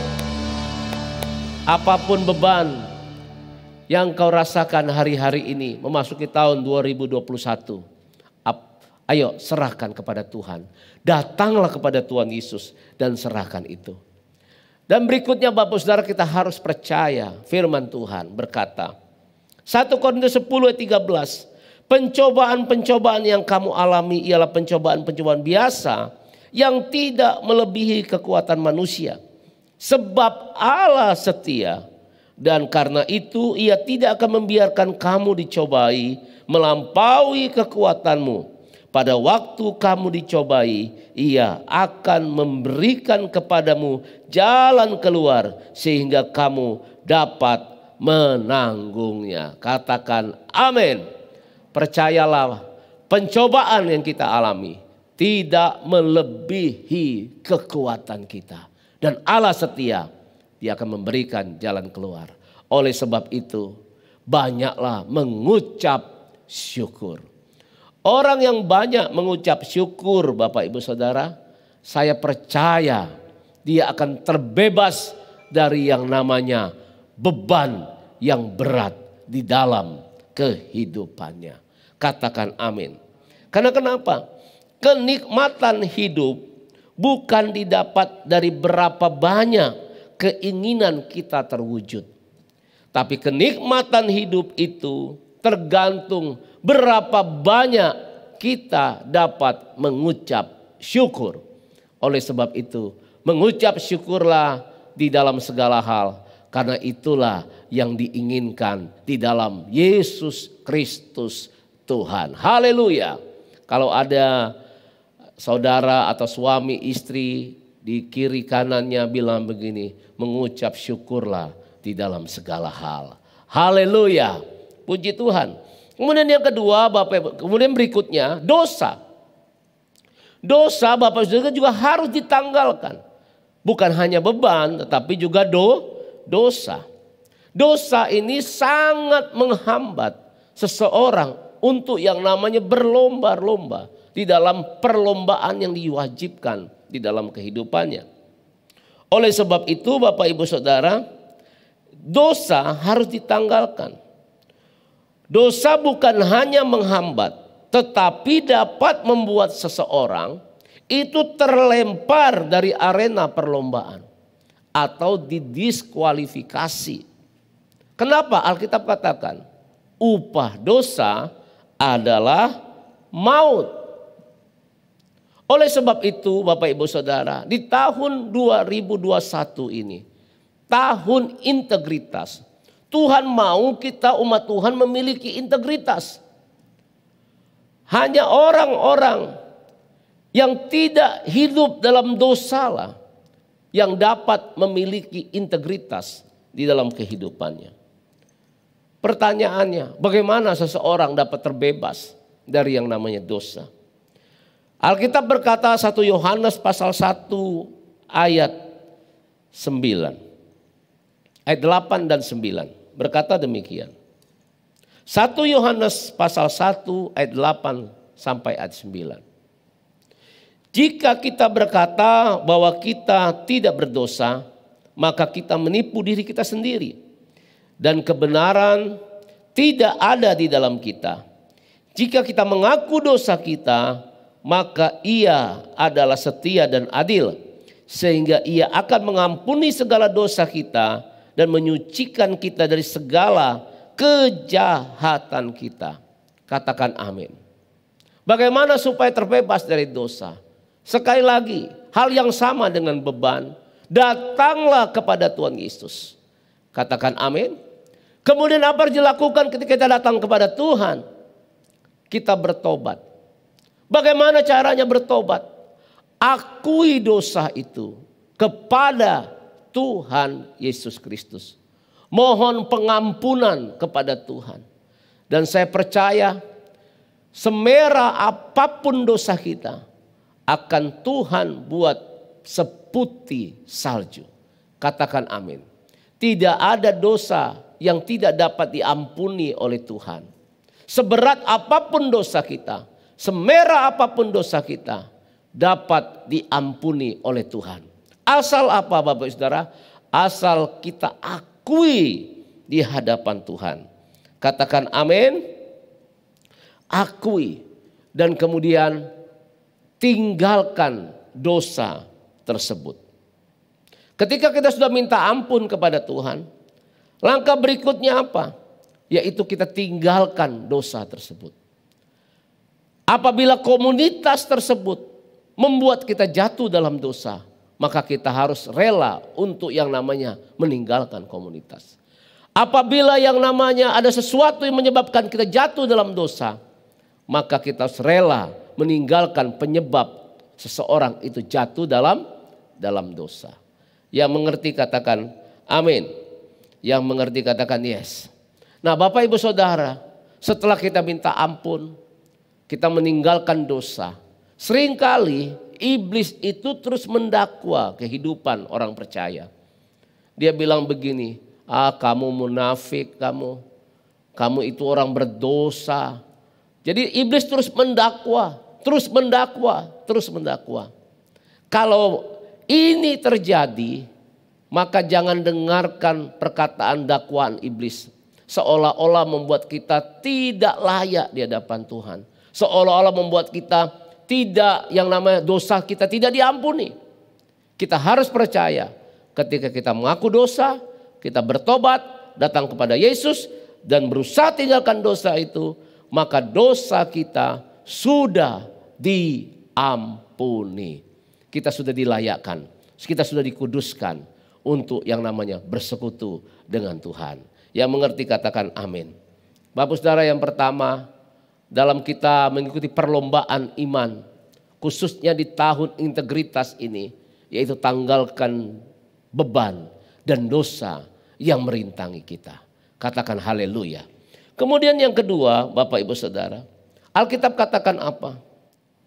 Apapun beban yang kau rasakan hari-hari ini memasuki tahun 2021, ayo serahkan kepada Tuhan. Datanglah kepada Tuhan Yesus dan serahkan itu. Dan berikutnya Bapak Saudara, kita harus percaya firman Tuhan berkata, 1 Korintus 10 ayat 13, pencobaan-pencobaan yang kamu alami ialah pencobaan-pencobaan biasa yang tidak melebihi kekuatan manusia. Sebab Allah setia dan karena itu ia tidak akan membiarkan kamu dicobai melampaui kekuatanmu. Pada waktu kamu dicobai, ia akan memberikan kepadamu jalan keluar sehingga kamu dapat menanggungnya. Katakan amin. Percayalah, pencobaan yang kita alami tidak melebihi kekuatan kita. Dan Allah setia, Dia akan memberikan jalan keluar. Oleh sebab itu, banyaklah mengucap syukur. Orang yang banyak mengucap syukur Bapak Ibu Saudara, saya percaya dia akan terbebas dari yang namanya beban yang berat di dalam kehidupannya. Katakan amin. Karena kenapa? Kenikmatan hidup bukan didapat dari berapa banyak keinginan kita terwujud. Tapi kenikmatan hidup itu tergantung berapa banyak kita dapat mengucap syukur. Oleh sebab itu, mengucap syukurlah di dalam segala hal. Karena itulah yang diinginkan di dalam Yesus Kristus Tuhan. Haleluya. Kalau ada saudara atau suami istri di kiri kanannya bilang begini, mengucap syukurlah di dalam segala hal. Haleluya. Puji Tuhan. Kemudian yang kedua, kemudian berikutnya dosa. Dosa Bapak Saudara juga harus ditanggalkan. Bukan hanya beban tetapi juga dosa. Dosa ini sangat menghambat seseorang untuk yang namanya berlomba-lomba di dalam perlombaan yang diwajibkan di dalam kehidupannya. Oleh sebab itu Bapak Ibu Saudara, dosa harus ditanggalkan. Dosa bukan hanya menghambat, tetapi dapat membuat seseorang itu terlempar dari arena perlombaan atau didiskualifikasi. Kenapa Alkitab katakan upah dosa adalah maut? Oleh sebab itu Bapak Ibu Saudara, di tahun 2021 ini, tahun integritas, Tuhan mau kita umat Tuhan memiliki integritas. Hanya orang-orang yang tidak hidup dalam dosa lah yang dapat memiliki integritas di dalam kehidupannya. Pertanyaannya, bagaimana seseorang dapat terbebas dari yang namanya dosa? Alkitab berkata 1 Yohanes pasal 1 ayat 9. Ayat 8 dan 9. Berkata demikian. 1 Yohanes pasal 1 ayat 8 sampai ayat 9. Jika kita berkata bahwa kita tidak berdosa, maka kita menipu diri kita sendiri. Dan kebenaran tidak ada di dalam kita. Jika kita mengaku dosa kita, maka Ia adalah setia dan adil. Sehingga Ia akan mengampuni segala dosa kita dan menyucikan kita dari segala kejahatan kita. Katakan amin. Bagaimana supaya terbebas dari dosa? Sekali lagi, hal yang sama dengan beban. Datanglah kepada Tuhan Yesus. Katakan amin. Kemudian apa yang dilakukan ketika kita datang kepada Tuhan? Kita bertobat. Bagaimana caranya bertobat? Akui dosa itu kepada Tuhan Yesus Kristus. Mohon pengampunan kepada Tuhan. Dan saya percaya semerah apapun dosa kita, akan Tuhan buat seputih salju. Katakan amin. Tidak ada dosa yang tidak dapat diampuni oleh Tuhan. Seberat apapun dosa kita, semerah apapun dosa kita, dapat diampuni oleh Tuhan. Asal apa Bapak Saudara? Asal kita akui di hadapan Tuhan. Katakan amin. Akui dan kemudian tinggalkan dosa tersebut. Ketika kita sudah minta ampun kepada Tuhan, langkah berikutnya apa? Yaitu kita tinggalkan dosa tersebut. Apabila komunitas tersebut membuat kita jatuh dalam dosa, maka kita harus rela untuk yang namanya meninggalkan komunitas. Apabila yang namanya ada sesuatu yang menyebabkan kita jatuh dalam dosa, maka kita harus rela meninggalkan penyebab seseorang itu jatuh dalam dosa. Yang mengerti katakan amin. Yang mengerti katakan yes. Nah Bapak Ibu Saudara, setelah kita minta ampun, kita meninggalkan dosa. Seringkali iblis itu terus mendakwa kehidupan orang percaya. Dia bilang begini, kamu munafik, kamu itu orang berdosa. Jadi iblis terus mendakwa. Kalau ini terjadi, maka jangan dengarkan perkataan dakwaan iblis. Seolah-olah membuat kita tidak layak di hadapan Tuhan. Seolah-olah membuat kita tidak, yang namanya dosa kita tidak diampuni. Kita harus percaya ketika kita mengaku dosa, kita bertobat, datang kepada Yesus dan berusaha tinggalkan dosa itu, maka dosa kita sudah diampuni. Kita sudah dilayakkan, kita sudah dikuduskan untuk yang namanya bersekutu dengan Tuhan. Yang mengerti katakan amin. Bapak Saudara, yang pertama, dalam kita mengikuti perlombaan iman, khususnya di tahun integritas ini, yaitu tanggalkan beban dan dosa yang merintangi kita. Katakan haleluya. Kemudian yang kedua, Bapak Ibu Saudara, Alkitab katakan apa?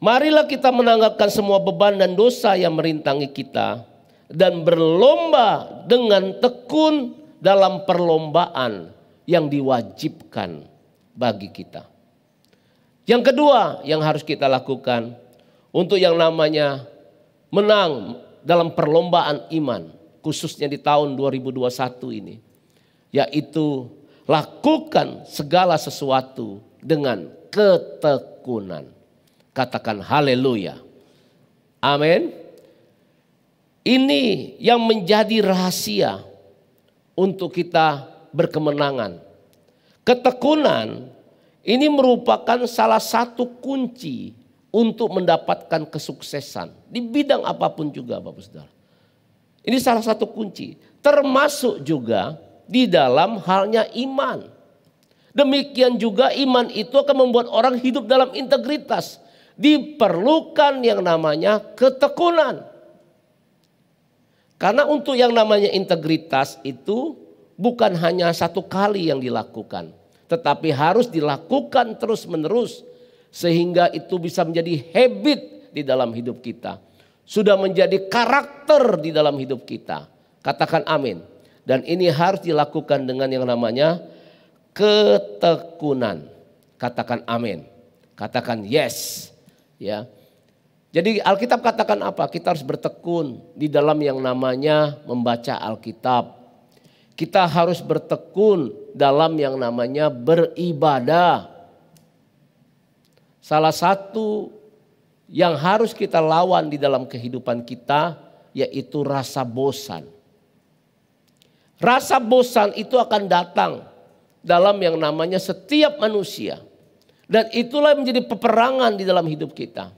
Marilah kita menanggalkan semua beban dan dosa yang merintangi kita dan berlomba dengan tekun dalam perlombaan yang diwajibkan bagi kita. Yang kedua yang harus kita lakukan untuk yang namanya menang dalam perlombaan iman, khususnya di tahun 2021 ini, yaitu lakukan segala sesuatu dengan ketekunan. Katakan haleluya. Amin. Ini yang menjadi rahasia untuk kita berkemenangan. Ketekunan ini merupakan salah satu kunci untuk mendapatkan kesuksesan di bidang apapun juga Bapak Saudara. Ini salah satu kunci, termasuk juga di dalam halnya iman. Demikian juga iman itu akan membuat orang hidup dalam integritas. Diperlukan yang namanya ketekunan. Karena untuk yang namanya integritas itu bukan hanya satu kali yang dilakukan, tetapi harus dilakukan terus menerus sehingga itu bisa menjadi habit di dalam hidup kita. Sudah menjadi karakter di dalam hidup kita. Katakan amin. Dan ini harus dilakukan dengan yang namanya ketekunan. Katakan amin. Katakan yes. Ya. Jadi Alkitab katakan apa? Kita harus bertekun di dalam yang namanya membaca Alkitab. Kita harus bertekun dalam yang namanya beribadah. Salah satu yang harus kita lawan di dalam kehidupan kita yaitu rasa bosan. Rasa bosan itu akan datang dalam yang namanya setiap manusia. Dan itulah yang menjadi peperangan di dalam hidup kita.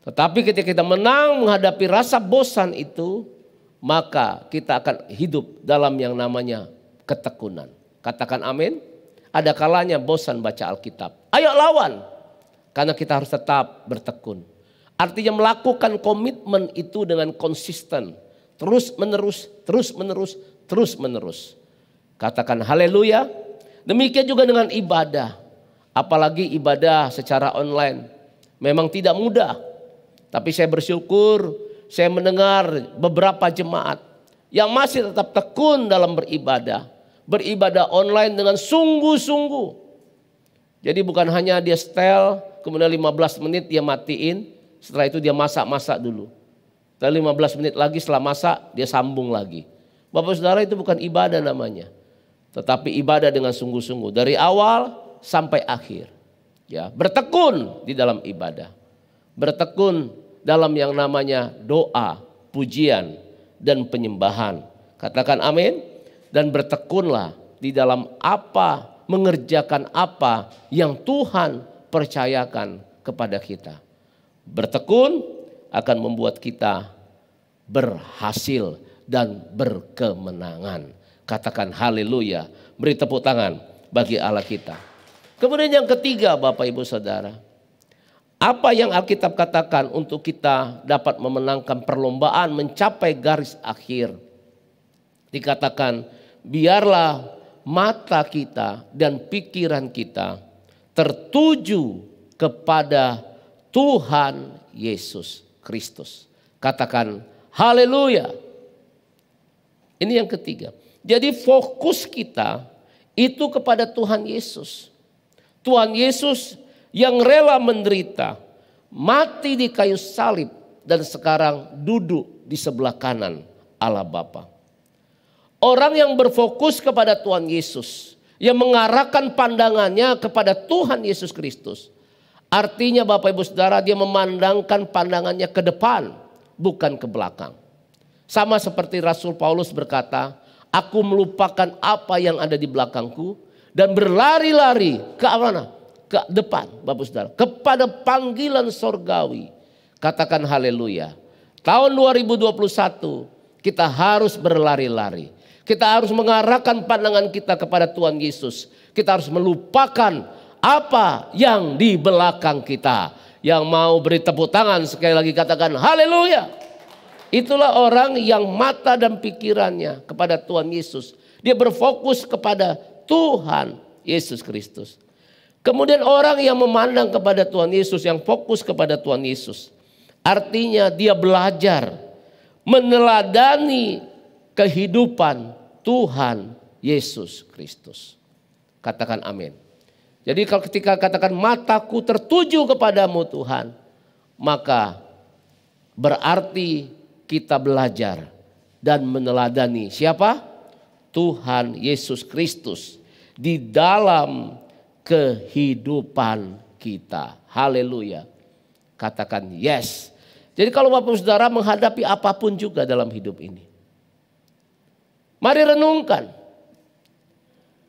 Tetapi ketika kita menang menghadapi rasa bosan itu, maka kita akan hidup dalam yang namanya ketekunan. Katakan amin. Ada kalanya bosan baca Alkitab. Ayo lawan. Karena kita harus tetap bertekun. Artinya melakukan komitmen itu dengan konsisten. Terus menerus. Katakan haleluya. Demikian juga dengan ibadah. Apalagi ibadah secara online. Memang tidak mudah. Tapi saya bersyukur saya mendengar beberapa jemaat yang masih tetap tekun dalam beribadah. Beribadah online dengan sungguh-sungguh. Jadi bukan hanya dia setel, kemudian 15 menit dia matiin. Setelah itu dia masak-masak dulu. Setelah 15 menit lagi setelah masak dia sambung lagi. Bapak Saudara, itu bukan ibadah namanya. Tetapi ibadah dengan sungguh-sungguh. Dari awal sampai akhir. Ya, bertekun di dalam ibadah. Bertekun dalam yang namanya doa, pujian, dan penyembahan. Katakan amin. Dan bertekunlah di dalam apa, mengerjakan apa yang Tuhan percayakan kepada kita. Bertekun akan membuat kita berhasil dan berkemenangan. Katakan haleluya. Beri tepuk tangan bagi Allah kita. Kemudian yang ketiga, Bapak Ibu Saudara. Apa yang Alkitab katakan untuk kita dapat memenangkan perlombaan mencapai garis akhir? Dikatakan, biarlah mata kita dan pikiran kita tertuju kepada Tuhan Yesus Kristus. Katakan haleluya. Ini yang ketiga. Jadi fokus kita itu kepada Tuhan Yesus. Tuhan Yesus yang rela menderita, mati di kayu salib, dan sekarang duduk di sebelah kanan Allah Bapa. Orang yang berfokus kepada Tuhan Yesus, yang mengarahkan pandangannya kepada Tuhan Yesus Kristus. Artinya Bapak Ibu Saudara, dia memandangkan pandangannya ke depan, bukan ke belakang. Sama seperti Rasul Paulus berkata, aku melupakan apa yang ada di belakangku dan berlari-lari ke mana? Ke depan, Bapak Saudara, kepada panggilan sorgawi. Katakan haleluya. Tahun 2021 kita harus berlari-lari. Kita harus mengarahkan pandangan kita kepada Tuhan Yesus. Kita harus melupakan apa yang di belakang kita. Yang mau beri tepuk tangan sekali lagi katakan haleluya. Itulah orang yang mata dan pikirannya kepada Tuhan Yesus. Dia berfokus kepada Tuhan Yesus Kristus. Kemudian orang yang memandang kepada Tuhan Yesus, yang fokus kepada Tuhan Yesus. Artinya dia belajar meneladani kehidupan Tuhan Yesus Kristus. Katakan amin. Jadi kalau ketika katakan mataku tertuju kepadamu Tuhan, maka berarti kita belajar dan meneladani siapa? Tuhan Yesus Kristus di dalam kehidupan kita. Haleluya. Katakan yes. Jadi kalau Bapak Saudara menghadapi apapun juga dalam hidup ini, mari renungkan.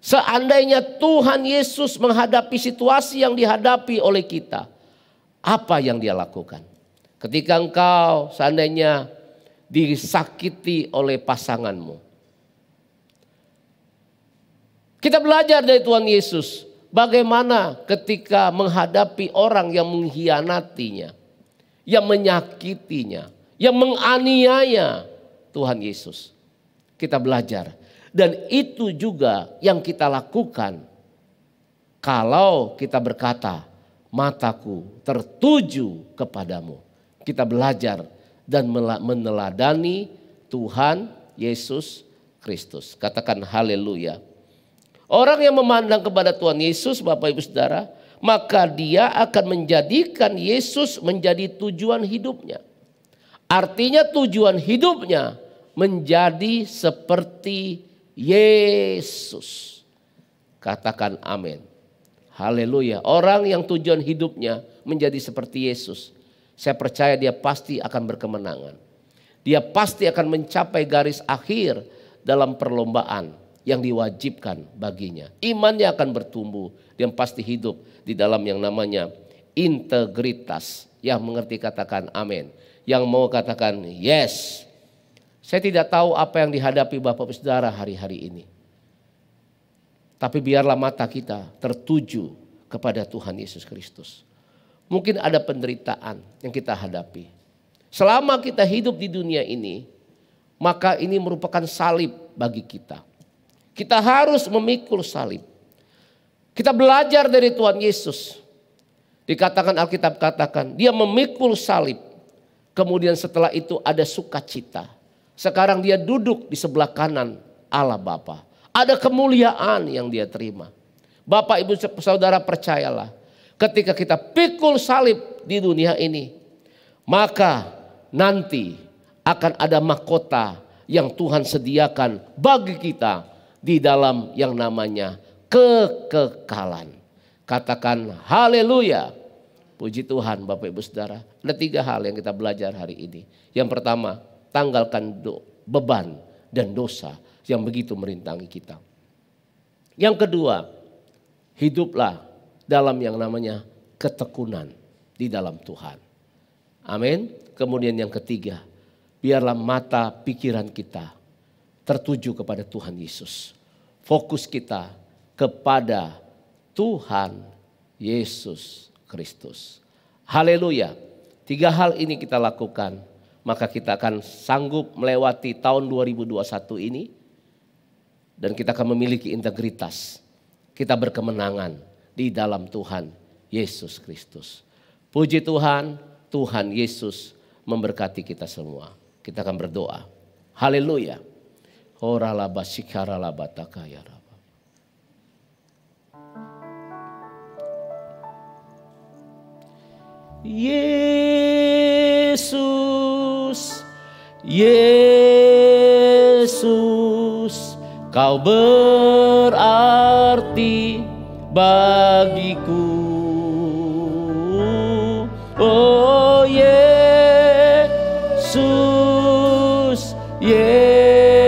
Seandainya Tuhan Yesus menghadapi situasi yang dihadapi oleh kita, apa yang dia lakukan? Ketika engkau seandainya disakiti oleh pasanganmu. Kita belajar dari Tuhan Yesus. Bagaimana ketika menghadapi orang yang mengkhianatinya, yang menyakitinya, yang menganiaya Tuhan Yesus. Kita belajar. Dan itu juga yang kita lakukan kalau kita berkata, mataku tertuju kepadamu. Kita belajar dan meneladani Tuhan Yesus Kristus. Katakan haleluya. Orang yang memandang kepada Tuhan Yesus, Bapak Ibu Saudara, maka dia akan menjadikan Yesus menjadi tujuan hidupnya. Artinya tujuan hidupnya menjadi seperti Yesus. Katakan amin. Haleluya. Orang yang tujuan hidupnya menjadi seperti Yesus, saya percaya dia pasti akan berkemenangan. Dia pasti akan mencapai garis akhir dalam perlombaan yang diwajibkan baginya. Imannya akan bertumbuh. Dia pasti hidup di dalam yang namanya integritas. Yang mengerti katakan amin. Yang mau katakan yes. Saya tidak tahu apa yang dihadapi Bapak Saudara hari-hari ini. Tapi biarlah mata kita tertuju kepada Tuhan Yesus Kristus. Mungkin ada penderitaan yang kita hadapi. Selama kita hidup di dunia ini, maka ini merupakan salib bagi kita. Kita harus memikul salib. Kita belajar dari Tuhan Yesus. Dikatakan Alkitab katakan dia memikul salib. Kemudian setelah itu ada sukacita. Sekarang dia duduk di sebelah kanan Allah Bapa. Ada kemuliaan yang dia terima. Bapak Ibu Saudara percayalah. Ketika kita pikul salib di dunia ini. Maka nanti akan ada mahkota yang Tuhan sediakan bagi kita di dalam yang namanya kekekalan. Katakan haleluya. Puji Tuhan Bapak Ibu Saudara. Ada 3 hal yang kita belajar hari ini. Yang pertama, tanggalkan beban dan dosa yang begitu merintangi kita. Yang kedua, hiduplah dalam yang namanya ketekunan di dalam Tuhan. Amin. Kemudian yang ketiga, biarlah mata pikiran kita tertuju kepada Tuhan Yesus. Fokus kita kepada Tuhan Yesus Kristus. Haleluya. 3 hal ini kita lakukan, maka kita akan sanggup melewati tahun 2021 ini. Dan kita akan memiliki integritas. Kita berkemenangan di dalam Tuhan Yesus Kristus. Puji Tuhan, Tuhan Yesus memberkati kita semua. Kita akan berdoa. Haleluya. Horalaba sikaralaba takayaraba. Yesus, Yesus, Kau berarti bagiku. Oh Yesus, Yesus,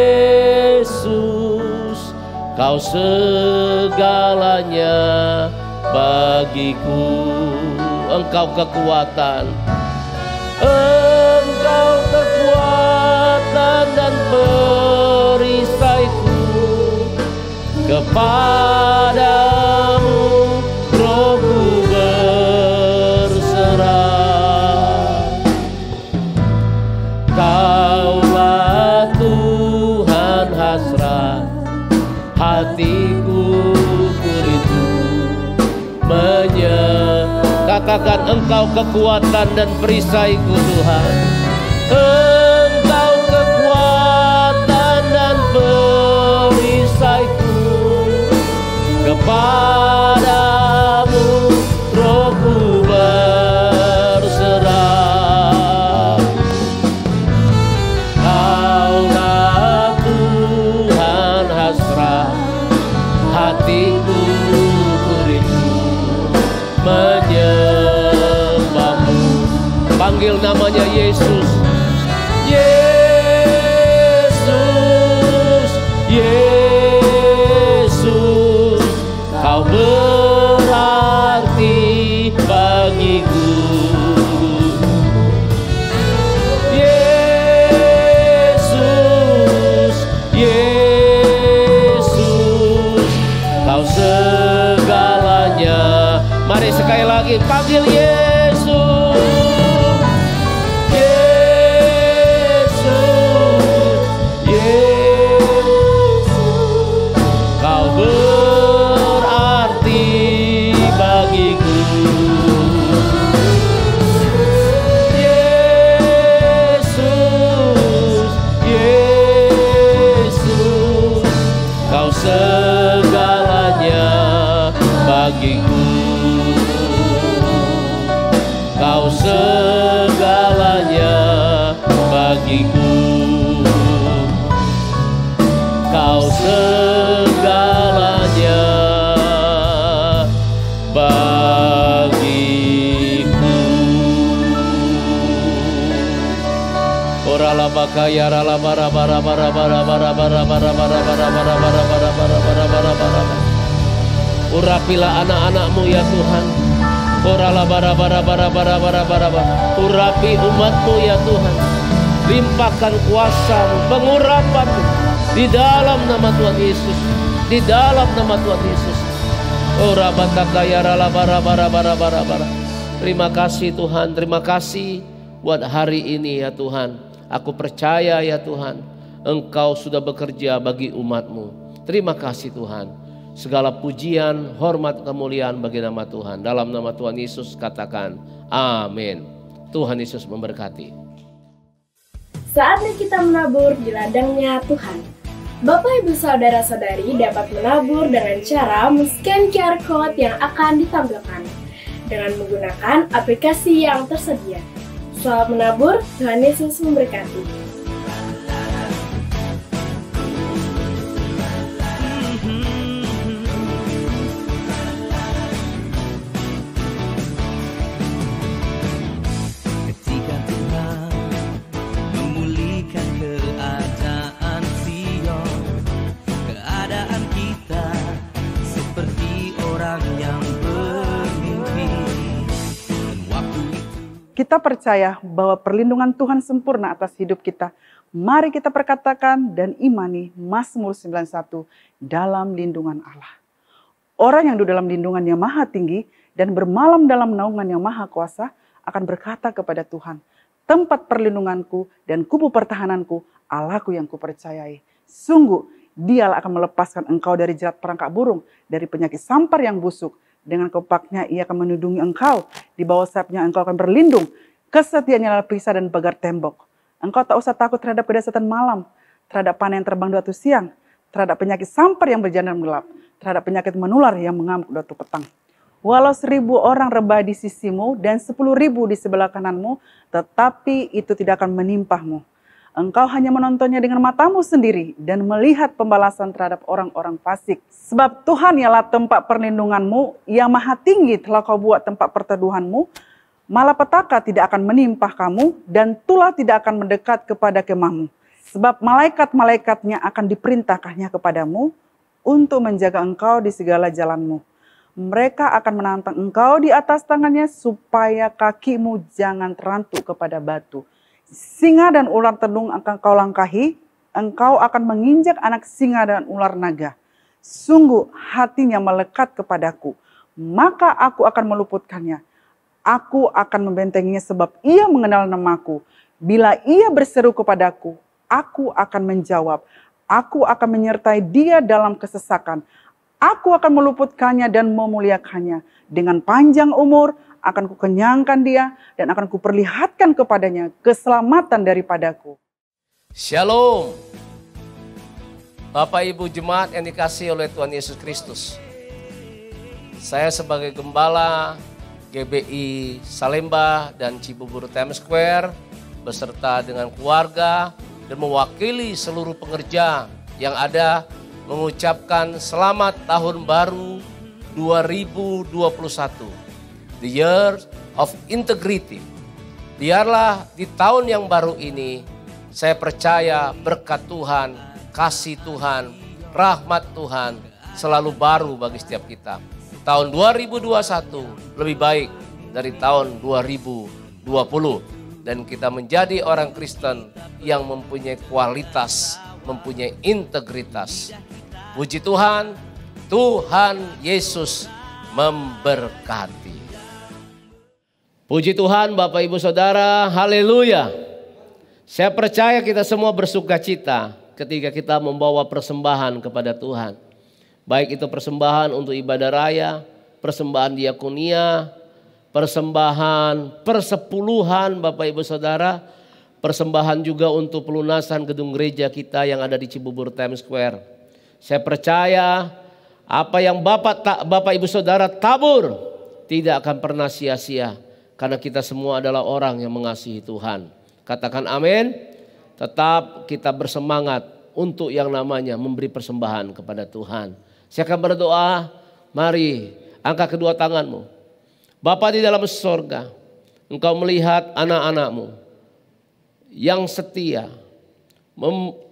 Kau segalanya bagiku. Engkau kekuatan, Engkau kekuatan dan perisaiku. Kepadamu rohku berserah. Kaulah Tuhan hasrat hatiku rindu katakan Engkau kekuatan dan perisaiku Tuhan. Engkau kekuatan dan perisaiku. Kepadamu rohku berserah. Kaulah Tuhan hasrat hatiku rindu menyembahmu. Panggil namanya Yesus. Yesus, Yesus, Kau berarti bagiku. Yesus, Yesus, Kau segalanya. Mari sekali lagi panggil Yesus. Yesus, Yesus, Kau berarti bagiku. Yesus, Yesus, Kau segalanya bagiku. Kau segalanya bagiku. Kau segalanya bagiku. Orala bakaya rala bara bara bara bara bara bara bara bara bara bara bara bara bara bara bara bara. Urapilah anak-anakmu ya Tuhan. Orala bara bara bara bara bara bara bara. Urapi umatmu ya Tuhan. Limpahkan kuasa-Mu, pengurapan-Mu di dalam nama Tuhan Yesus. Di dalam nama Tuhan Yesus. Ora batakaya rala bara bara bara bara bara. Terima kasih Tuhan, terima kasih buat hari ini ya Tuhan. Aku percaya ya Tuhan, Engkau sudah bekerja bagi umat-Mu. Terima kasih Tuhan. Segala pujian, hormat, kemuliaan bagi nama Tuhan. Dalam nama Tuhan Yesus katakan amin. Tuhan Yesus memberkati. Saatnya kita menabur di ladangnya Tuhan. Bapak Ibu Saudara-saudari dapat menabur dengan cara men-scan QR Code yang akan ditampilkan dengan menggunakan aplikasi yang tersedia. Selamat menabur, Tuhan Yesus memberkati. Kita percaya bahwa perlindungan Tuhan sempurna atas hidup kita. Mari kita perkatakan dan imani Mazmur 91 dalam lindungan Allah. Orang yang duduk dalam lindungan yang maha tinggi dan bermalam dalam naungan yang maha kuasa akan berkata kepada Tuhan, tempat perlindunganku dan kubu pertahananku, Allahku yang kupercayai. Sungguh, Dialah akan melepaskan engkau dari jerat perangkap burung, dari penyakit sampar yang busuk. Dengan kopaknya ia akan melindungi engkau, di bawah sayapnya engkau akan berlindung. Kesetiaannya adalah perisai dan pagar tembok. Engkau tak usah takut terhadap kedahsyatan malam, terhadap panah yang terbang di waktu siang, terhadap penyakit sampar yang berjalan gelap, terhadap penyakit menular yang mengamuk di waktu petang. Walau 1000 orang rebah di sisimu dan 10.000 di sebelah kananmu, tetapi itu tidak akan menimpahmu. Engkau hanya menontonnya dengan matamu sendiri dan melihat pembalasan terhadap orang-orang fasik. Sebab Tuhan ialah tempat perlindunganmu, yang maha tinggi telah kau buat tempat perteduhanmu. Malapetaka tidak akan menimpah kamu dan tulah tidak akan mendekat kepada kemahmu. Sebab malaikat-malaikatnya akan diperintahkannya kepadamu untuk menjaga engkau di segala jalanmu. Mereka akan menantang engkau di atas tangannya supaya kakimu jangan terantuk kepada batu. Singa dan ular tedung akan kau langkahi, engkau akan menginjak anak singa dan ular naga. Sungguh hatinya melekat kepadaku, maka aku akan meluputkannya. Aku akan membentenginya sebab ia mengenal namaku. Bila ia berseru kepadaku, aku akan menjawab. Aku akan menyertai dia dalam kesesakan. Aku akan meluputkannya dan memuliakannya. Dengan panjang umur akan kukenyangkan dia dan akan kuperlihatkan kepadanya keselamatan daripadaku. Shalom. Bapak Ibu Jemaat yang dikasihi oleh Tuhan Yesus Kristus. Saya sebagai gembala GBI Salemba dan Cibubur Times Square beserta dengan keluarga dan mewakili seluruh pengerja yang ada mengucapkan selamat tahun baru 2021. The year of integrity. Biarlah di tahun yang baru ini saya percaya berkat Tuhan, kasih Tuhan, rahmat Tuhan selalu baru bagi setiap kita. Tahun 2021 lebih baik dari tahun 2020. Dan kita menjadi orang Kristen yang mempunyai kualitas, mempunyai integritas. Puji Tuhan, Tuhan Yesus memberkati. Puji Tuhan Bapak Ibu Saudara, haleluya. Saya percaya kita semua bersuka cita ketika kita membawa persembahan kepada Tuhan. Baik itu persembahan untuk ibadah raya, persembahan diakonia, persembahan persepuluhan Bapak Ibu Saudara, persembahan juga untuk pelunasan gedung gereja kita yang ada di Cibubur Times Square. Saya percaya apa yang Bapak Ibu Saudara tabur tidak akan pernah sia-sia. Karena kita semua adalah orang yang mengasihi Tuhan. Katakan amin. Tetap kita bersemangat untuk yang namanya memberi persembahan kepada Tuhan. Saya akan berdoa. Mari angkat kedua tanganmu. Bapa di dalam sorga, Engkau melihat anak-anakmu yang setia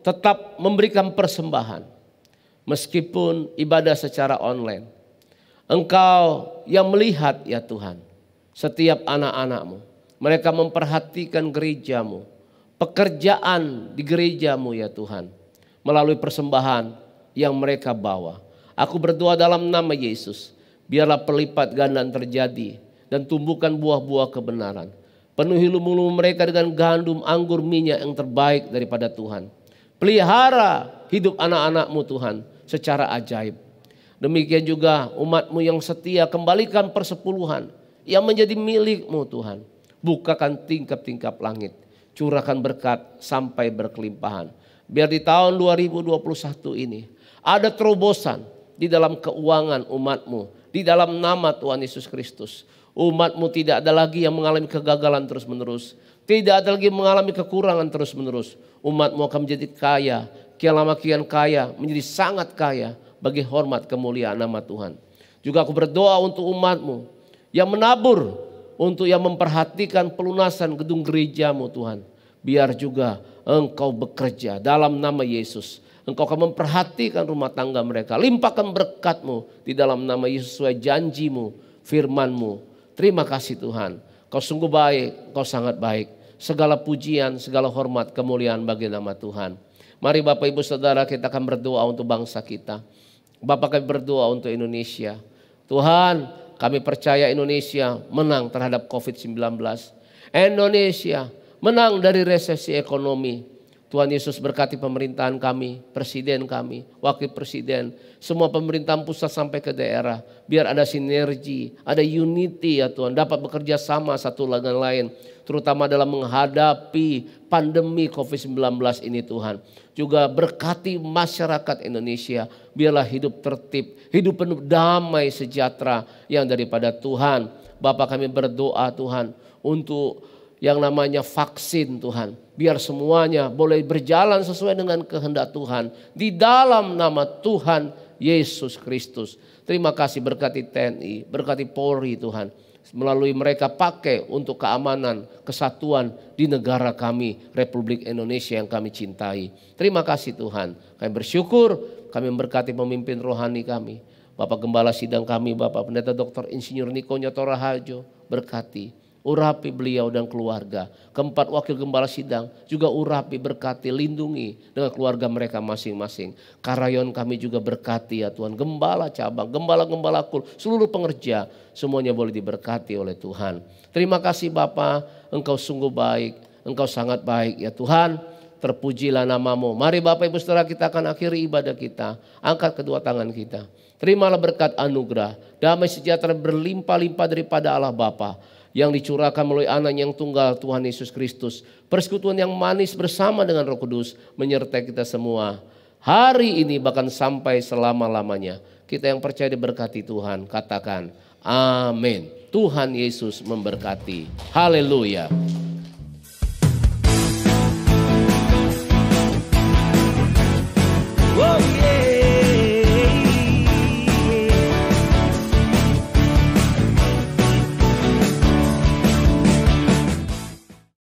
tetap memberikan persembahan. Meskipun ibadah secara online. Engkau yang melihat ya Tuhan. Setiap anak-anakmu, mereka memperhatikan gerejamu, pekerjaan di gerejamu ya Tuhan, melalui persembahan yang mereka bawa. Aku berdoa dalam nama Yesus, biarlah pelipat gandaan terjadi dan tumbuhkan buah-buah kebenaran. Penuhi lubung-lubung mereka dengan gandum, anggur, minyak yang terbaik daripada Tuhan. Pelihara hidup anak-anakmu Tuhan secara ajaib. Demikian juga umat-Mu yang setia, kembalikan persepuluhan yang menjadi milik-Mu Tuhan. Bukakan tingkap-tingkap langit, curahkan berkat sampai berkelimpahan. Biar di tahun 2021 ini ada terobosan di dalam keuangan umat-Mu, di dalam nama Tuhan Yesus Kristus. Umat-Mu tidak ada lagi yang mengalami kegagalan terus-menerus, tidak ada lagi mengalami kekurangan terus-menerus. Umat-Mu akan menjadi kaya, kian lama kian kaya, menjadi sangat kaya bagi hormat kemuliaan nama Tuhan. Juga aku berdoa untuk umat-Mu yang menabur, untuk yang memperhatikan pelunasan gedung gereja-Mu Tuhan. Biar juga Engkau bekerja dalam nama Yesus. Engkau akan memperhatikan rumah tangga mereka. Limpahkan berkat-Mu di dalam nama Yesus sesuai janji-Mu, firman-Mu. Terima kasih Tuhan. Kau sungguh baik, Kau sangat baik. Segala pujian, segala hormat, kemuliaan bagi nama Tuhan. Mari Bapak Ibu Saudara, kita akan berdoa untuk bangsa kita. Bapak, kami berdoa untuk Indonesia. Tuhan, kami percaya Indonesia menang terhadap COVID-19. Indonesia menang dari resesi ekonomi. Tuhan Yesus berkati pemerintahan kami, presiden kami, wakil presiden, semua pemerintahan pusat sampai ke daerah. Biar ada sinergi, ada unity ya Tuhan, dapat bekerja sama satu dengan lain. Terutama dalam menghadapi pandemi COVID-19 ini Tuhan. Juga berkati masyarakat Indonesia, biarlah hidup tertib, hidup penuh damai sejahtera yang daripada Tuhan. Bapak, kami berdoa Tuhan untuk yang namanya vaksin Tuhan. Biar semuanya boleh berjalan sesuai dengan kehendak Tuhan. Di dalam nama Tuhan Yesus Kristus. Terima kasih, berkati TNI, berkati Polri Tuhan. Melalui mereka pakai untuk keamanan, kesatuan di negara kami, Republik Indonesia yang kami cintai. Terima kasih Tuhan. Kami bersyukur, kami memberkati pemimpin rohani kami. Bapak Gembala Sidang kami, Bapak Pendeta Dr. Insinyur Niko Nyotorahajo, berkati. Urapi beliau dan keluarga. Keempat wakil gembala sidang juga urapi, berkati, lindungi dengan keluarga mereka masing-masing. Karayon kami juga berkati ya Tuhan. Gembala cabang, gembala-gembala kul, seluruh pengerja semuanya boleh diberkati oleh Tuhan. Terima kasih Bapa, Engkau sungguh baik, Engkau sangat baik ya Tuhan. Terpujilah namamu. Mari Bapak Ibu Saudara, kita akan akhiri ibadah kita. Angkat kedua tangan kita. Terimalah berkat anugerah, damai sejahtera berlimpah-limpah daripada Allah Bapa yang dicurahkan melalui anak yang tunggal Tuhan Yesus Kristus. Persekutuan yang manis bersama dengan Roh Kudus menyertai kita semua. Hari ini bahkan sampai selama-lamanya. Kita yang percaya diberkati Tuhan, katakan amin. Tuhan Yesus memberkati. Haleluya.